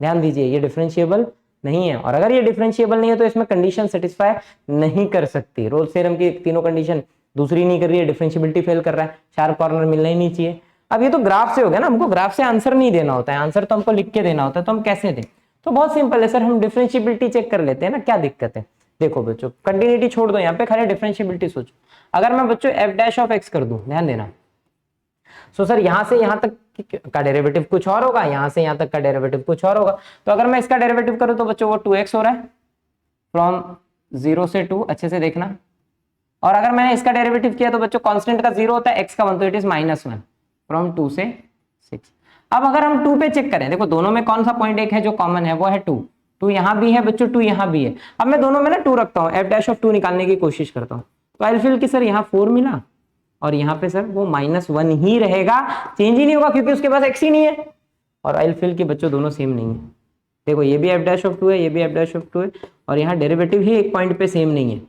ध्यान दीजिए, ये डिफरेंशिएबल नहीं है। और अगर ये डिफरेंशिएबल नहीं है तो इसमें कंडीशन सेटिस्फाई नहीं कर सकती। रोल्स थ्योरम की तीनों कंडीशन दूसरी नहीं कर रही है, डिफरेंशिएबिलिटी फेल कर रहा है, शार्प कॉर्नर मिलना ही नहीं चाहिए। अब ये तो ग्राफ से हो गया ना, हमको ग्राफ से आंसर नहीं देना होता है, आंसर तो हमको लिख के देना होता है, तो हम कैसे दें? तो बहुत सिंपल है सर, हम डिफरेंशिएबिलिटी चेक कर लेते हैं ना, क्या दिक्कत है। देखो बच्चों कंटिन्यूटी छोड़ दो, यहाँ पे खाली डिफरेंशिएबिलिटी सोचो। अगर मैं बच्चों एफ डैश ऑफ एक्स कर दूं, ध्यान देना। सो सर यहां से यहां तक का डेरिवेटिव कुछ और होगा, यहां से यहां तक का डेरिवेटिव कुछ और होगा। तो अगर मैं इसका डेरिवेटिव करूं तो बच्चों वो 2x हो रहा है फ्रॉम 0 से 2, अच्छे से देखना। और अगर मैंने इसका डेरिवेटिव किया तो बच्चों कांस्टेंट का 0 होता है, x का 1, तो इट इज -1 फ्रॉम 2 से 6। अब अगर हम 2 पे चेक करें, देखो दोनों में कौन सा पॉइंट एक है जो कॉमन है, वो है 2। 2 यहां भी है बच्चों, 2 यहां भी है। अब मैं दोनों में ना 2 रखता हूं, एफ डैश ऑफ 2 निकालने की कोशिश करता हूं, तो आई फील कि सर यहाँ 4 मिला और यहाँ पे सर वो -1 ही रहेगा, चेंज ही नहीं होगा, क्योंकि उसके पास x ही नहीं है। और आई फील कि बच्चों दोनों सेम नहीं है। देखो ये भी एफ डैश ऑफ 2 है, ये भी एफ डैश ऑफ 2 है, और यहाँ डेरिवेटिव ही एक पॉइंट पे सेम नहीं है,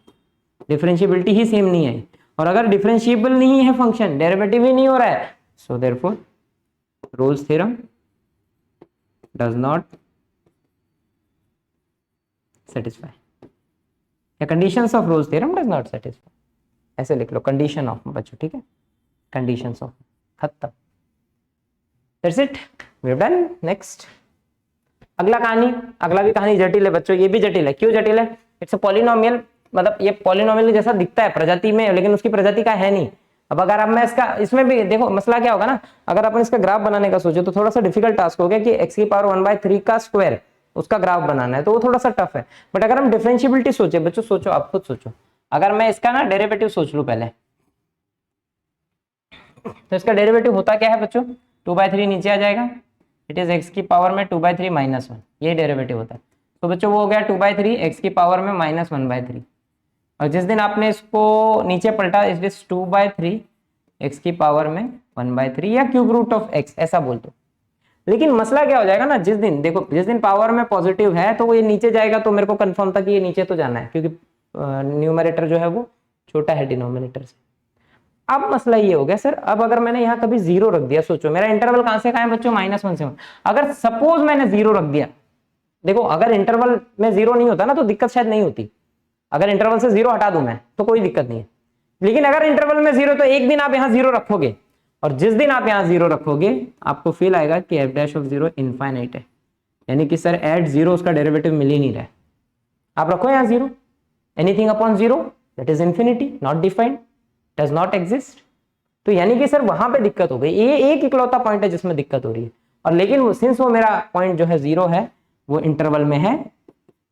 डिफरेंशिएबिलिटी ही सेम नहीं है। और अगर डिफरेंशिएबल नहीं है फंक्शन, डेरिवेटिव ही नहीं हो रहा है, so therefore Rolle's theorem does not satisfy, या conditions of Rolle's theorem does not satisfy, ऐसे लिख लो, कंडीशन ऑफ बच्चों, ठीक है, कंडीशंस ऑफ, खत्म, that's it, we have done. Next अगला कहानी, अगला भी कहानी जटिल है बच्चों, ये भी जटिल है। क्यों जटिल है? इट्स अ पॉलिनोमियल, मतलब ये पॉलिनोमियल जैसा दिखता है प्रजाति में, लेकिन उसकी प्रजाति का है नहीं। अब अगर अब मैं इसका, इसमें भी देखो मसला क्या होगा ना, अगर अपन इसका ग्राफ बनाने का सोचो तो थोड़ा सा डिफिकल्ट टास्क हो गया कि x की पावर 1/3 का स्क्वायर, उसका ग्राफ बनाना है, तो वो थोड़ा सा टफ है। बट अगर हम डिफरेंशियबिलिटी सोचे बच्चों, सोचो आप खुद सोचो, अगर मैं इसका ना डेरिवेटिव सोच लूं पहले, तो इसका डेरिवेटिव होता क्या है बच्चों, 2/3 नीचे आ जाएगा, इट इज x की पावर में 2/3 -1, ये डेरिवेटिव होता है। तो बच्चों वो हो गया 2/3 x की पावर में -1/3, और जिस दिन आपने इसको नीचे पलटा, इट इज 2/3 x की पावर में 1/3 या क्यूब रूट ऑफ x, ऐसा बोल दो। लेकिन मसला क्या हो जाएगा ना, जिस दिन देखो, जिस दिन पावर में पॉजिटिव है तो वो ये नीचे जाएगा, तो मेरे को कंफर्म था कि ये नीचे तो जाना है, क्योंकि न्यूमरेटर जो है वो छोटा है डिनोमिनेटर से। अब मसला ये हो गया सर, अब अगर मैंने यहाँ कभी 0 रख दिया, सोचो मेरा इंटरवल कहां से कहां है बच्चों, -1 से 1, अगर सपोज मैंने 0 रख दिया, देखो अगर इंटरवल में 0 नहीं होता ना तो दिक्कत शायद नहीं होती, अगर इंटरवल से 0 हटा दूं मैं तो कोई दिक्कत नहीं है। लेकिन अगर इंटरवल में 0, तो एक दिन आप यहाँ 0 रखोगे, और जिस दिन आप यहाँ 0 रखोगे आपको फील आएगा कि f' इनफाइनाइट है, यानी कि सर एट 0 उसका डेरिवेटिव मिल ही नहीं रहा है। आप रखो यहाँ 0, anything upon 0 that is infinity, not defined, does not exist. तो यानी कि सर वहां पे दिक्कत हो गई, ये एक इकलौता पॉइंट है जिसमें दिक्कत हो रही है। और लेकिन सिंस वो मेरा पॉइंट जो है 0 है, वो इंटरवल में है,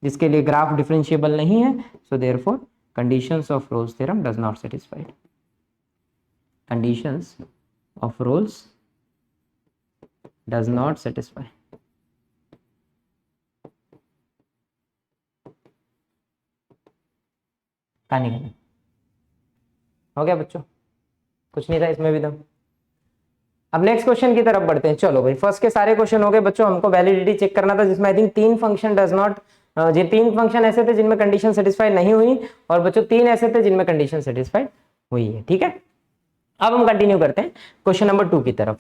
जिसके लिए ग्राफ डिफरेंशिएबल नहीं है, so therefore conditions of Rolle's theorem does not satisfied, conditions of Rolle's does not satisfy। कहानी खत्म हो गया बच्चों, कुछ नहीं था इसमें भी। तो अब नेक्स्ट क्वेश्चन की तरफ बढ़ते हैं। चलो भाई, फर्स्ट के सारे क्वेश्चन हो गए बच्चों, हमको वैलिडिटी चेक करना था, जिसमें I think 3 function does not, ये 3 फंक्शन ऐसे थे जिनमें कंडीशन सेटिस्फाई नहीं हुई, और बच्चों 3 ऐसे थे जिनमें कंडीशन सेटिस्फाइड हुई है। ठीक है, अब हम कंटिन्यू करते हैं क्वेश्चन नंबर 2 की तरफ।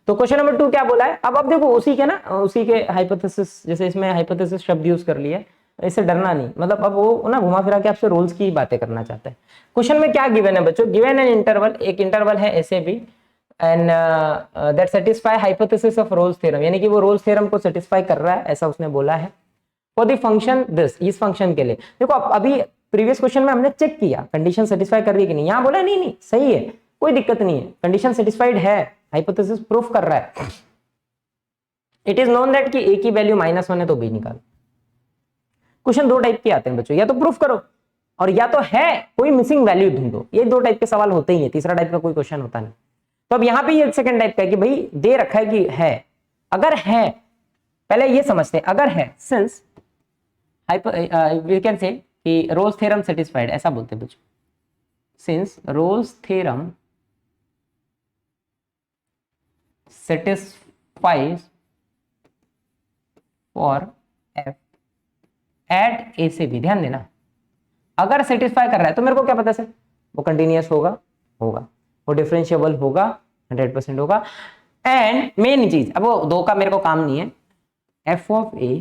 तो क्वेश्चन नंबर 2 क्या बोला है, अब देखो उसी के ना, उसी के हाइपोथेसिस, जैसे इसमें हाइपोथेसिस शब्द यूज कर लिया, इससे डरना नहीं, मतलब अब वो ना घुमा फिरा के आपसे रोल्स की बातें करना चाहते हैं। क्वेश्चन में क्या गिवन है बच्चों, गिवन एन इंटरवल, एक इंटरवल है ऐसे भी, and that satisfy hypothesis of Rolle's theorem, यानी कि वो रोल्स थ्योरम को सेटिस्फाई कर रहा है, ऐसा उसने बोला है। फॉर द फंक्शन दिस, इस फंक्शन के लिए देखो, अभी प्रीवियस क्वेश्चन में हमने चेक किया कंडीशन सेटिस्फाई कर रही है कि नहीं, यहाँ बोला नहीं नहीं सही है, कोई दिक्कत नहीं है, कंडीशन सेटिस्फाइड है, हाइपोथेसिस प्रूफ कर रहा है। इट इज नोन दैट कि ए की वैल्यू -1 है तो बी निकालो। क्वेश्चन 2 टाइप के आते हैं बच्चों, या तो प्रूफ करो और या तो है कोई मिसिंग वैल्यू ढूंढो, ये 2 टाइप के सवाल होते ही है, तीसरा टाइप का कोई क्वेश्चन होता नहीं। तो अब यहाँ पे ये सेकंड टाइप का है कि भाई दे रखा है कि है, अगर है, पहले ये समझते हैं, अगर है, सिंस वी कैन से कि रोल्स थ्योरम सेटिस्फाइड, ऐसा बोलते हैं बच्चों, since Rolle's theorem satisfies for f at a से b, ध्यान देना, अगर सेटिस्फाई कर रहा है तो मेरे को क्या पता सर, वो कंटिन्यूअस होगा, वो डिफरेंशिएबल होगा, 100% होगा, एंड मेन चीज, अब वो 2 का मेरे को काम नहीं है, f ऑफ a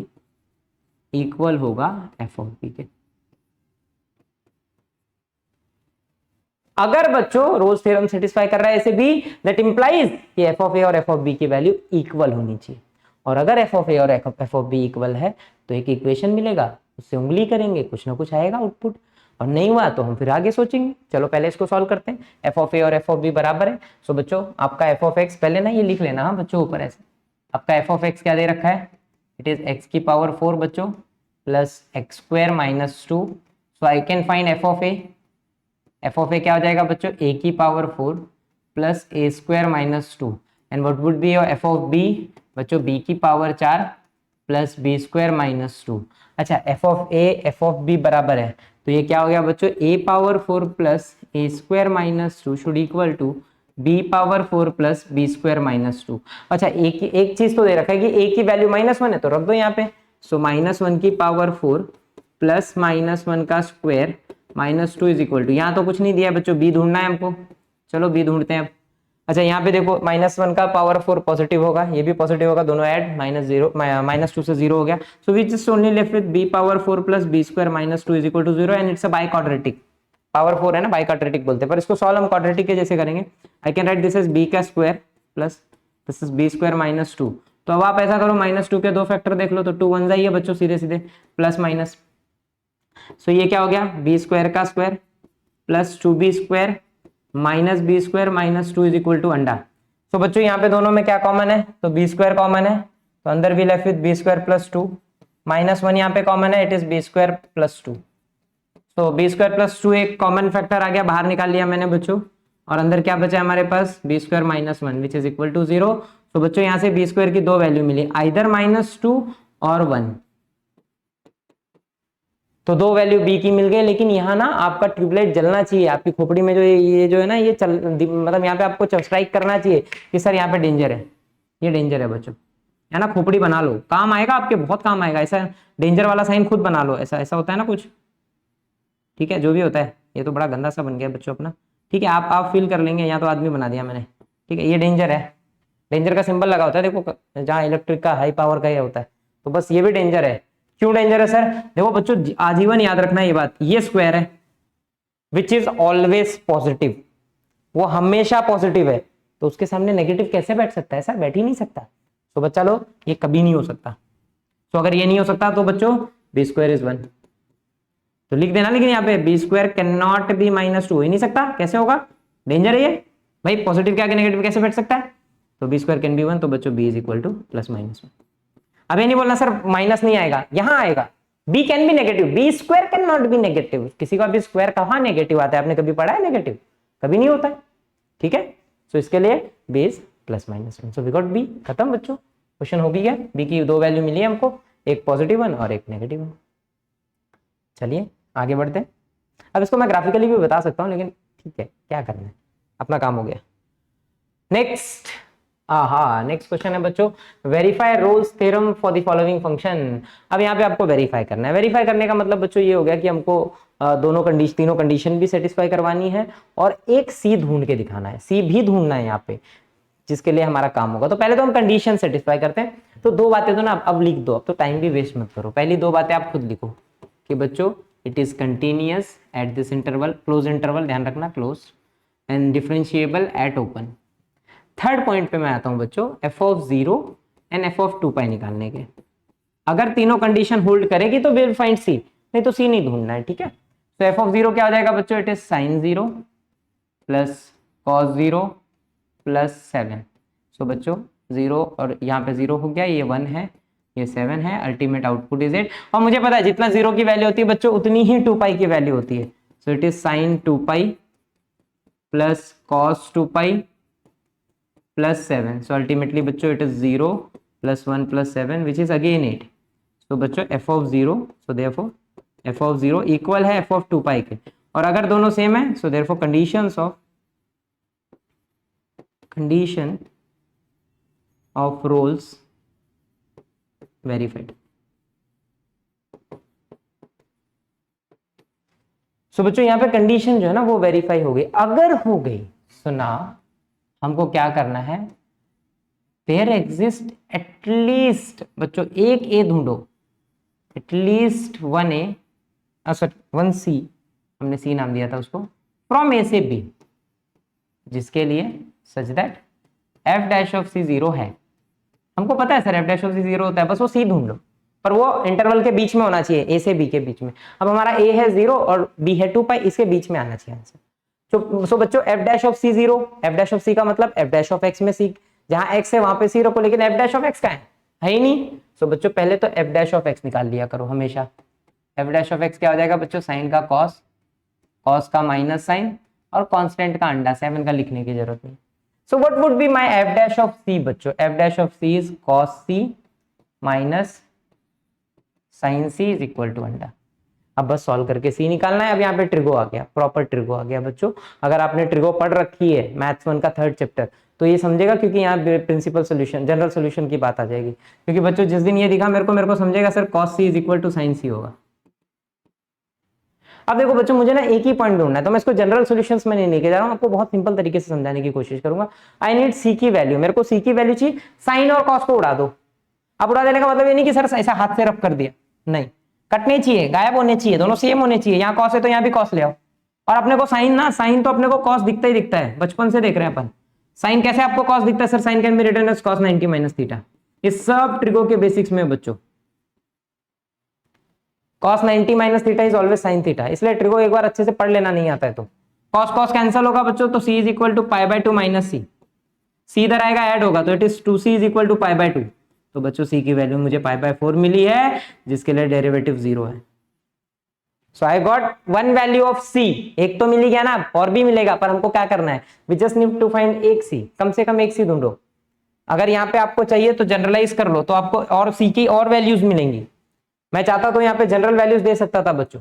इक्वल होगा f ऑफ b के। अगर बच्चों रोल्स थ्योरम सेटिस्फाई कर रहा है ऐसे भी, दैट इंप्लाइज कि f ऑफ a और f ऑफ b की वैल्यू इक्वल होनी चाहिए, और अगर f ऑफ a और f ऑफ b इक्वल है तो एक इक्वेशन मिलेगा, उससे उंगली करेंगे, कुछ ना कुछ आएगा आउटपुट, और नहीं हुआ तो हम फिर आगे सोचेंगे। चलो पहले इसको सॉल्व करते हैं, f ऑफ a और f ऑफ b बराबर है, सो बच्चों आपका f ऑफ x, पहले ना ये लिख लेना, हाँ बच्चों ऊपर ऐसे, आपका f ऑफ x क्या दे रखा है, इट इज x की पावर 4 बच्चों plus x square minus 2, so I can find f of a, f of a क्या हो जाएगा बच्चों, a की power 4 plus a square minus 2, and what would be your f of b बच्चों, b की power 4 plus b square minus 2। अच्छा, f of a f of b बराबर है, तो ये क्या हो गया बच्चों, a power 4 plus a square minus 2 should equal to b power 4 plus b square minus 2। अच्छा, एक चीज तो दे रखा है कि a की वैल्यू -1 है, तो रख दो यहाँ पे, सो -1 की पावर 4 प्लस -1 का स्क्वायर -2 इज इक्वल टू, यहाँ तो कुछ नहीं दिया है बच्चों, b ढूंढना है हमको, चलो b ढूंढते हैं अब। अच्छा, यहाँ पे देखो -1 का पावर 4 पॉजिटिव होगा, ये भी पॉजिटिव होगा, दोनों ऐड, -2 से 0 हो गया, so we just only left with b power 4 plus b square minus 2 is equal to 0, and it's a biquadratic, power 4 है ना, बाई क्वाड्रेटिक बोलते हैं, पर इसको सॉल्व हम क्वाड्रेटिक के जैसे करेंगे। आई can write this is b का square plus this is b square minus 2, तो अब आप ऐसा करो, -2 के 2 फैक्टर देख लो, तो 2 1 जाइए बच्चों, सीधे सीधे प्लस माइनस, सो ये क्या हो गया, b स्क्वायर का square plus 2b square minus b square minus 2 is equal to अंडा। सो बच्चों यहाँ पे दोनों में क्या कॉमन है, तो b स्क्वायर कॉमन है, तो अंदर भी left with b square plus 2 -1 यहाँ पे कॉमन है, it is b square plus 2। तो बी स्क्वायर प्लस 2 एक कॉमन फैक्टर आ गया, बाहर निकाल लिया मैंने बच्चों, और अंदर क्या बचा हमारे पास, b square -1 which is equal to 0। तो बच्चों यहाँ से बी स्क्वायर की दो वैल्यू मिली, आइदर -2 और 1। तो दो वैल्यू बी की मिल गई, लेकिन यहाँ ना आपका ट्यूबलाइट जलना चाहिए आपकी खोपड़ी में, जो ये जो है ना ये चल, मतलब यहाँ पे आपको स्ट्राइक करना चाहिए कि सर यहाँ पे डेंजर है, ये डेंजर है बच्चों, है ना। खोपड़ी बना लो, काम आएगा आपके, बहुत काम आएगा। ऐसा डेंजर वाला साइन खुद बना लो, ऐसा ऐसा होता है ना कुछ, ठीक है, जो भी होता है। ये तो बड़ा गंदा सा बन गया बच्चों अपना, ठीक है, आप फील कर लेंगे, यहाँ तो आदमी बना दिया मैंने, ठीक है। ये डेंजर है, डेंजर का सिंबल लगा होता है देखो, जहाँ इलेक्ट्रिक का हाई पावर का ये होता है, तो बस ये भी डेंजर है। क्यों डेंजर है सर? देखो बच्चों, आजीवन याद रखना ये बात, ये स्क्वायर है विच इज ऑलवेज पॉजिटिव, वो हमेशा पॉजिटिव है, तो उसके सामने नेगेटिव कैसे बैठ सकता है सर? बैठ ही नहीं सकता। तो बच्चा लो, ये कभी नहीं हो सकता। तो अगर ये नहीं हो सकता तो बच्चों बी स्क्वायर इज 1, तो लिख देना, लेकिन यहाँ पे b square can not be -2, हो ही नहीं सकता, कैसे होगा? डेंजर है ये भाई, पॉजिटिव के आगे नेगेटिव कैसे बैठ सकता है? तो बी स्क्वायर कैन बी 1, तो बच्चों बी इज इक्वल टू +-1। अब ये नहीं बोलना सर माइनस नहीं आएगा, यहां आएगा, b can be negative, b square can not be negative. किसी का भी स्क्वायर कहां नेगेटिव आता है? आपने कभी पढ़ा है नेगेटिव? कभी नहीं होता है, ठीक है। तो इसके लिए b is +-1, so we got b. खत्म बच्चों, क्वेश्चन हो भी गया। बी की दो वैल्यू मिली है हमको, एक पॉजिटिव 1 और एक नेगेटिव 1। चलिए आगे बढ़ते हैं। अब इसको मैं ग्राफिकली भी बता सकता हूं, लेकिन ठीक है, क्या करना है, अपना काम हो गया। नेक्स्ट, नेक्स्ट क्वेश्चन है बच्चों, verify Rolle's theorem for the following function. अब यहाँ पे आपको वेरीफाई करना है। वेरीफाई करने का मतलब बच्चों ये हो गया कि हमको तीनों कंडीशन भी सेटिस्फाई करवानी है, और एक सी ढूंढ के दिखाना है, सी भी ढूंढना है यहाँ पे, जिसके लिए हमारा काम होगा। तो पहले तो हम कंडीशन सेटिस्फाई करते हैं। तो दो बातें तो ना अब लिख दो, अब तो टाइम भी वेस्ट मत करो। पहली दो बातें आप खुद लिखो कि बच्चों it is continuous at this interval, close interval ध्यान रखना, close, and differentiable eight open. Third point पे मैं आता हूं बच्चों, f(0) एंड f(2π) निकालने के। अगर तीनों कंडीशन होल्ड करेगी तो विल फाइंड सी, नहीं तो सी नहीं ढूंढना है, ठीक है। तो f(0) क्या हो जाएगा बच्चों? It is sin 0 plus cos 0 plus 7। सो बच्चों 0 और यहाँ पे 0 हो गया, ये 1 है, ये 7 है, अल्टीमेट आउटपुट इज 8। और मुझे पता है जितना 0 की वैल्यू होती है बच्चों उतनी ही 2π की वैल्यू होती है। So it is sin 2π plus cos 2π plus 7। So ultimately बच्चों it is 0 plus 1 plus 7 which is again 8। तो बच्चों f(0), so therefore f(0) equal है f(2π) के, और अगर दोनों सेम है so therefore condition of Rolle's verified. So बच्चों यहाँ पे कंडीशन जो है ना वो वेरीफाई हो गई। अगर हो गई सुना, हमको क्या करना है, देयर एग्जिस्ट एटलीस्ट बच्चों एक ए ढूंढो, एटलीस्ट 1a, सॉरी 1c, हमने सी नाम दिया था उसको, फ्रॉम ए से बी, जिसके लिए सच दैट f'(c) 0 है। हमको पता है सर f'(c) 0 होता है, बस वो सी ढूंढ लो, पर वो इंटरवल के बीच में होना चाहिए, ए से बी के बीच में। अब हमारा ए है 0 और बी है 2π, इसके बीच में आना चाहिए आंसर। सो बच्चों f'(c) 0, f'(c) का मतलब f' में सी, जहां x है वहां पे सी रखो, लेकिन f' का है ही नहीं। सो बच्चों पहले तो f' निकाल लिया करो हमेशा। f' क्या हो जाएगा बच्चों? साइन का कॉस, कॉस का माइनस साइन, और कांस्टेंट का अंडा, 7 का लिखने की जरूरत नहीं। So what would be my f' बच्चों? f' is cos c minus sine c is equal to अंडा। अब बस सॉल्व करके सी निकालना है। अब यहाँ पे ट्रिगो आ गया, प्रॉपर ट्रिगो आ गया बच्चों। अगर आपने ट्रिगो पढ़ रखी है मैथ्स 1 का 3rd चैप्टर तो ये समझेगा, क्योंकि यहाँ प्रिंसिपल सोल्यूशन, जनरल सोल्यूशन की बात आ जाएगी। क्योंकि बच्चों जिस दिन ये दिखा मेरे को समझेगा sir cos c is equal to sine c होगा। अब देखो बच्चों मुझे ना एक ही पॉइंट ढूंढना है, तो मैं इसको जनरल सॉल्यूशंस में नहीं लेके जा रहा हूं, आपको बहुत सिंपल तरीके से समझाने की कोशिश करूंगा। आई नीड सी की वैल्यू, मेरे को सी की वैल्यू चाहिए। साइन और कॉस को उड़ा दो। अब उड़ा देने का मतलब ये नहीं कि सर ऐसा हाथ से रब कर दिया, नहीं, कटने चाहिए, गायब होने चाहिए, दोनों सेम होने चाहिए। यहाँ कॉस है तो यहाँ भी कॉस ले आओ। और अपने को साइन ना, साइन तो अपने को कॉस दिखता ही दिखता है, बचपन से देख रहे हैं अपन। साइन कैसे आपको कॉस दिखता है? Sir sine can be written as cos 90 minus theta. ये सब ट्रिगो के बेसिक्स में बच्चों। cos 90 minus theta is always sin theta, इसलिए ट्रिगो एक बार अच्छे से पढ़ लेना, नहीं आता है तो cos cos कैंसिल होगा बच्चों, तो c is equal to π/2 minus c, c इधर आएगा ऐड होगा, तो it is 2c is equal to π/2। तो बच्चों सी की वैल्यू मुझे पाई बाय 4 मिली है, जिसके लिए डेरिवेटिव 0 है। So I got one value of c. एक तो मिली गया ना, और भी मिलेगा, पर हमको क्या करना है, we just need to find एक सी, कम से कम एक सी ढूंढो। अगर यहाँ पे आपको चाहिए तो जनरलाइज कर लो, तो आपको और सी की और वैल्यूज मिलेंगी। मैं चाहता तो यहाँ पे जनरल वैल्यूज दे सकता था बच्चों,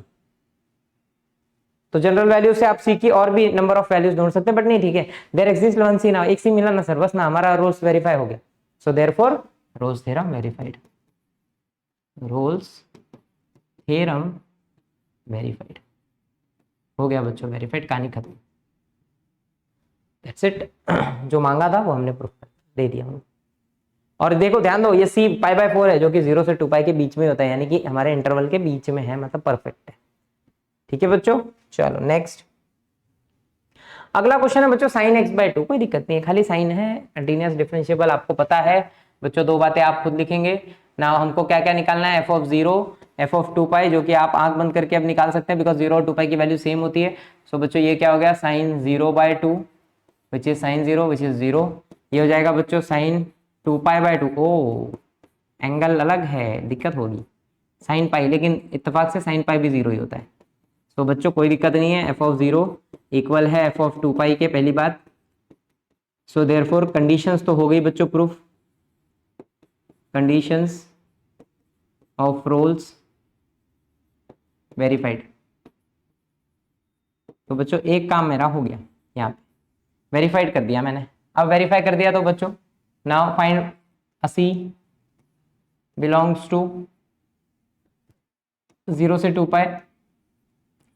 तो जनरल वैल्यू से आप सी की और भी नंबर ऑफ वैल्यूज ढूंढ सकते हैं, बट नहीं, ठीक है, देयर एग्जिस्ट वन सी ना, एक सी मिला ना सर, बस ना, हमारा रोल्स वेरीफाई हो गया। सो therefore Rolle's theorem verified, Rolle's theorem verified हो गया बच्चों, वेरीफाइड, कहानी खत्म। That's it. जो मांगा था वो हमने प्रूफ दे दिया हमने। और देखो ध्यान दो, ये सी पाई बाय 4 है, जो कि 0 से 2 पाई के बीच में होता है, यानी कि हमारे इंटरवल के बीच में है, मतलब परफेक्ट है। ठीक है बच्चों, चलो नेक्स्ट। अगला क्वेश्चन है बच्चों साइन एक्स बाय 2, कोई दिक्कत नहीं है, खाली साइन है, कंटीन्यूअस डिफरेंशिएबल आपको पता है बच्चों। दो बातें आप खुद लिखेंगे ना, हमको क्या क्या निकालना है, एफ ऑफ 0, एफ ऑफ 2 पाई, जो कि आप आंख बंद करके अब निकाल सकते हैं, बिकॉज 0 और 2 पाई की वैल्यू सेम होती है। सो बच्चों ये क्या हो गया, sine 0 by 2 which is sine 0 which is 0। ये हो जाएगा बच्चों साइन 2 पाई बाय 2। ओ एंगल अलग है, दिक्कत होगी साइन पाई, लेकिन इत्तेफाक से साइन पाई भी 0 ही होता है। तो बच्चों कोई दिक्कत नहीं है, एफ ऑफ 0 इक्वल है एफ ऑफ 2 पाई के, पहली बात। सो देयरफॉर कंडीशंस तो हो गई बच्चों proof, conditions of Rolle's verified. तो बच्चों एक काम मेरा हो गया, यहाँ पे वेरीफाइड कर दिया मैंने। अब वेरीफाई कर दिया तो बच्चों now find a c belongs to 0 से 2 पाई,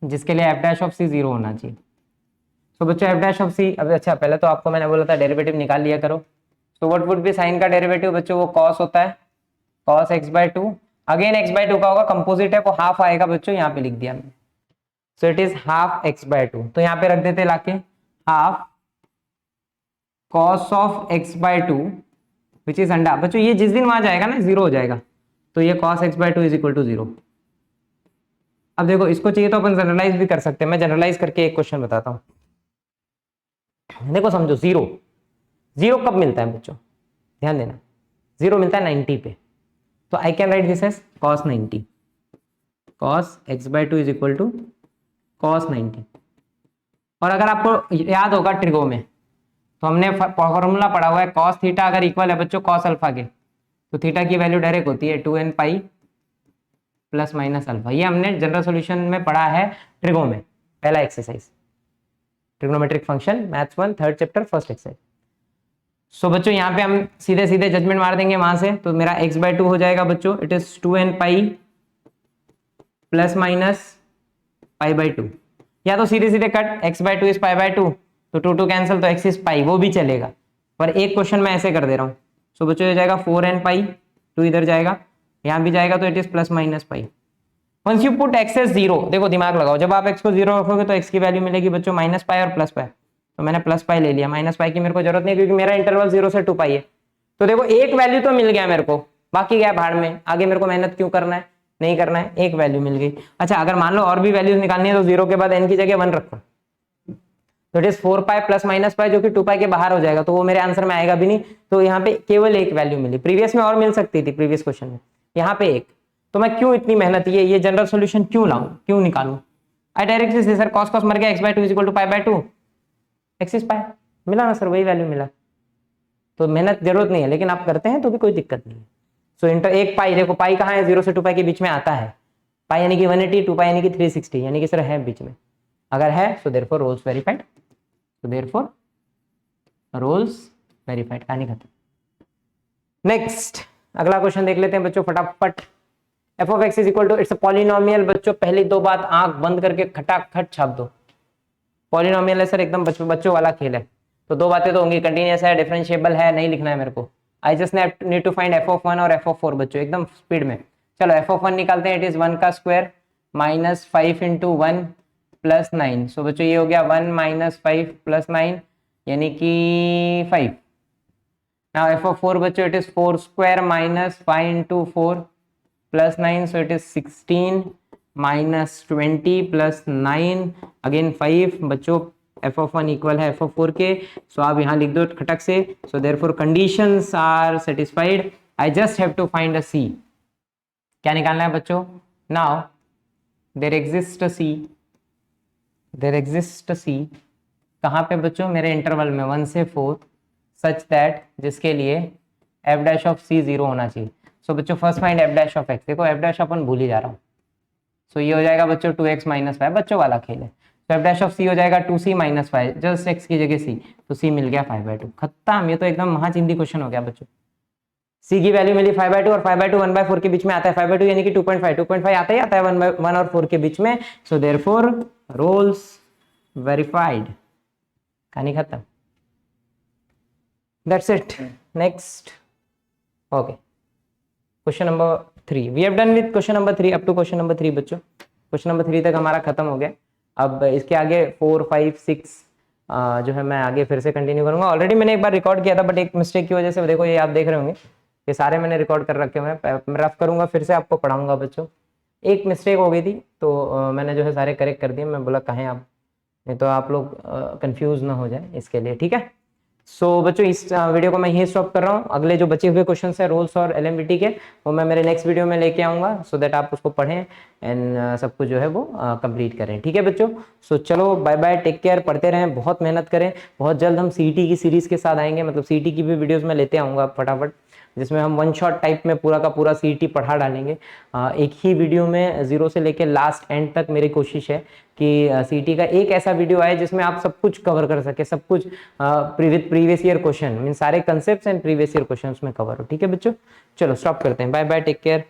जिसके लिए एफ डैश ऑफ सी 0 होना चाहिए। तो बच्चों एफ डैश ऑफ सी, अब अच्छा पहले तो आपको मैंने बोला था डेरिवेटिव निकाल लिया करो। तो व्हाट वुड बी साइन का डेरिवेटिव बच्चों, वो कॉस होता है, cos x by 2, again x by 2 का होगा, कंपोजिट है वो हाफ आएगा बच्चों, यहाँ पे लिख दिया मैंने। So it is half x by 2, तो यहाँ पे रख देते लाके half cos of x by 2 which is अंडा। बच्चों ये जिस दिन वहां जाएगा ना 0 हो जाएगा, तो ये cos x by 2 is equal to 0। अब देखो इसको चाहिए तो अपन जनरलाइज भी कर सकते हैं, मैं जनरलाइज करके एक क्वेश्चन बताता हूँ। देखो समझो, 0 0 कब मिलता है बच्चों, ध्यान देना, 0 मिलता है 90 पे, तो I can write this as cos 90, cos x by 2 is equal to cos 90। और अगर आपको याद होगा ट्रिगो में, तो हमने फॉर्मूला पढ़ा हुआ है, cos थीटा अगर इक्वल है बच्चों cos अल्फा के, तो थीटा की वैल्यू डायरेक्ट होती है 2n pi plus minus alpha. ये हमने जनरल सॉल्यूशन में पढ़ा है ट्रिगो में, पहला exercise, trigonometric function maths 1 third chapter first exercise. So बच्चों यहाँ पे हम सीधे सीधे जजमेंट मार देंगे वहां से, तो मेरा x बाय 2 हो जाएगा बच्चों, it is 2n pi plus minus pi by 2, या तो सीधे सीधे cut, x by 2 is pi by 2, तो 2 2 कैंसिल, तो x इज पाई, वो भी चलेगा, पर एक क्वेश्चन मैं ऐसे कर दे रहा हूँ। सो बच्चों ये जाएगा 4n पाई, 2 इधर जाएगा, यहाँ भी जाएगा, तो it is plus minus pi. Once you put x as 0, देखो दिमाग लगाओ, जब आप x को 0 रखोगे तो x की वैल्यू मिलेगी बच्चों माइनस पाई और प्लस पाई, तो मैंने प्लस पाई ले लिया, माइनस पाई की मेरे को जरूरत नहीं, क्योंकि मेरा इंटरवल 0 से 2 पाई है। तो देखो एक वैल्यू तो मिल गया मेरे को, बाकी क्या भाड़ में, आगे मेरे को मेहनत क्यों करना है, नहीं करना है, एक वैल्यू मिल गई। अच्छा अगर मान लो और भी वैल्यूज निकालनी है, तो 0 के बाद n की जगह 1 रखो, तो it is 4 pi plus minus पाई, जो कि 2 पाई के बाहर हो जाएगा, तो वो मेरे आंसर में आएगा भी नहीं। तो यहाँ पे केवल एक वैल्यू मिली, प्रीवियस में और मिल सकती थी, प्रीवियस क्वेश्चन में, यहाँ पे एक। तो मैं क्यों इतनी मेहनत, ये जनरल सॉल्यूशन क्यों लाऊं, क्यों निकालूं, I directly say sir cos cos मर गया, x by 2 is equal to pi by 2, x is pi, मिला ना सर, वही वैल्यू मिला। तो मेहनत जरूरत नहीं है, लेकिन आप करते हैं तो भी कोई दिक्कत नहीं है। सो इंटर एक पाई, देखो पाई कहाँ है, 0 से 2 पाई के बीच में आता है, पाई यानी कि 180, 2 पाई यानी कि 360, यानी कि सर है बीच में, अगर है so therefore Rolle's verified, so therefore Rolle's verified, कहानी खत्म। नेक्स्ट अगला क्वेश्चन देख लेते हैं बच्चों फटाफट। F of x is equal to, it's a polynomial बच्चों, पहली दो बात आंख बंद करके खटाखट छाप दो, पॉलिनोमियल है सर, एकदम बच्चों वाला खेल है, तो दो बातें तो होंगी, कंटीन्यूअस है, डिफरेंशिएबल है, नहीं लिखना है मेरे को, I just need to find f of 1 और एफ ऑफ 4 बच्चों, एकदम स्पीड में। चलो एफ ऑफ 1 निकालते हैं, इट इज 1 का स्क्वायर माइनस 5 इंटू 1 प्लस 9। सो बच्चों ये हो गया 1 माइनस 5 प्लस 9 यानी कि 5। नाउ एफ ऑफ 4 बच्चों, it is 4 square minus 5 into 4 plus 9, so it is 16 minus 20 plus 9 again 5 बच्चों, f of 1 इक्वल है f of 4 के, सो आप यहाँ लिख दो खटक से, so therefore conditions are satisfied, I just have to find a c. क्या निकालना है बच्चों? Now there exist a c, there exist a c कहाँ पे बच्चों? मेरे इंटरवल में 1 से 4 सच दैट जिसके लिए एफ डैश ऑफ सी 0 होना चाहिए। सो बच्चों first find F dash of x. देखो एफ डैश अपन भूल ही जा रहा हूँ। सो ये हो जाएगा बच्चों 2x माइनस 5, बच्चों वाला खेल है। तो एफ डैश ऑफ सी हो जाएगा 2c माइनस 5, जस्ट x की जगह c, तो c मिल गया 5/2। खत्म। ये तो एकदम महाचिंदी क्वेश्चन हो गया बच्चों। c की वैल्यू मिली 5/2 और 5/2 1/4 के बीच में आता है। 5/2 यानी कि 2.5, 2.5 आता ही आता है 1 और 4 के बीच में। So therefore Rolle's verified. कहानी खत्म। That's it. Next. Okay, question number 3 we have done with question number 3 up to question number 3 बच्चों। क्वेश्चन नंबर 3 तक हमारा खत्म हो गया। अब इसके आगे 4, 5, 6 जो है मैं आगे फिर से कंटिन्यू करूंगा। ऑलरेडी मैंने एक बार रिकॉर्ड किया था, बट एक मिस्टेक की वजह से देखो ये आप देख रहे होंगे, ये सारे मैंने रिकॉर्ड कर रखे हुए हैं। मैं रफ करूंगा, फिर से आपको पढ़ाऊंगा बच्चों। एक मिस्टेक हो गई थी तो मैंने जो है सारे करेक्ट कर दिए। मैं बोला कहें आप, नहीं तो आप लोग कंफ्यूज ना हो जाए, इसके लिए ठीक है। सो बच्चों इस वीडियो को मैं यही स्टॉप कर रहा हूँ। अगले जो बचे हुए क्वेश्चन है रोल्स और एलएमबीटी के, वो मैं मेरे नेक्स्ट वीडियो में लेके आऊँगा, सो दैट आप उसको पढ़ें एंड सब कुछ जो है वो कंप्लीट करें। ठीक है बच्चों। सो चलो बाय बाय, टेक केयर, पढ़ते रहें, बहुत मेहनत करें। बहुत जल्द हम सीईटी की सीरीज के साथ आएंगे, मतलब सीईटी की भी वीडियोज़ में लेते आऊँगा फटाफट, जिसमें हम वन शॉट टाइप में पूरा का पूरा सीईटी पढ़ा डालेंगे एक ही वीडियो में, जीरो से लेकर लास्ट एंड तक। मेरी कोशिश है कि सीईटी का एक ऐसा वीडियो आए जिसमें आप सब कुछ कवर कर सके, सब कुछ प्रीवियस ईयर क्वेश्चन मीन सारे concepts and previous year question में कवर हो। ठीक है बच्चों, चलो स्टॉप करते हैं। Bye bye, take care.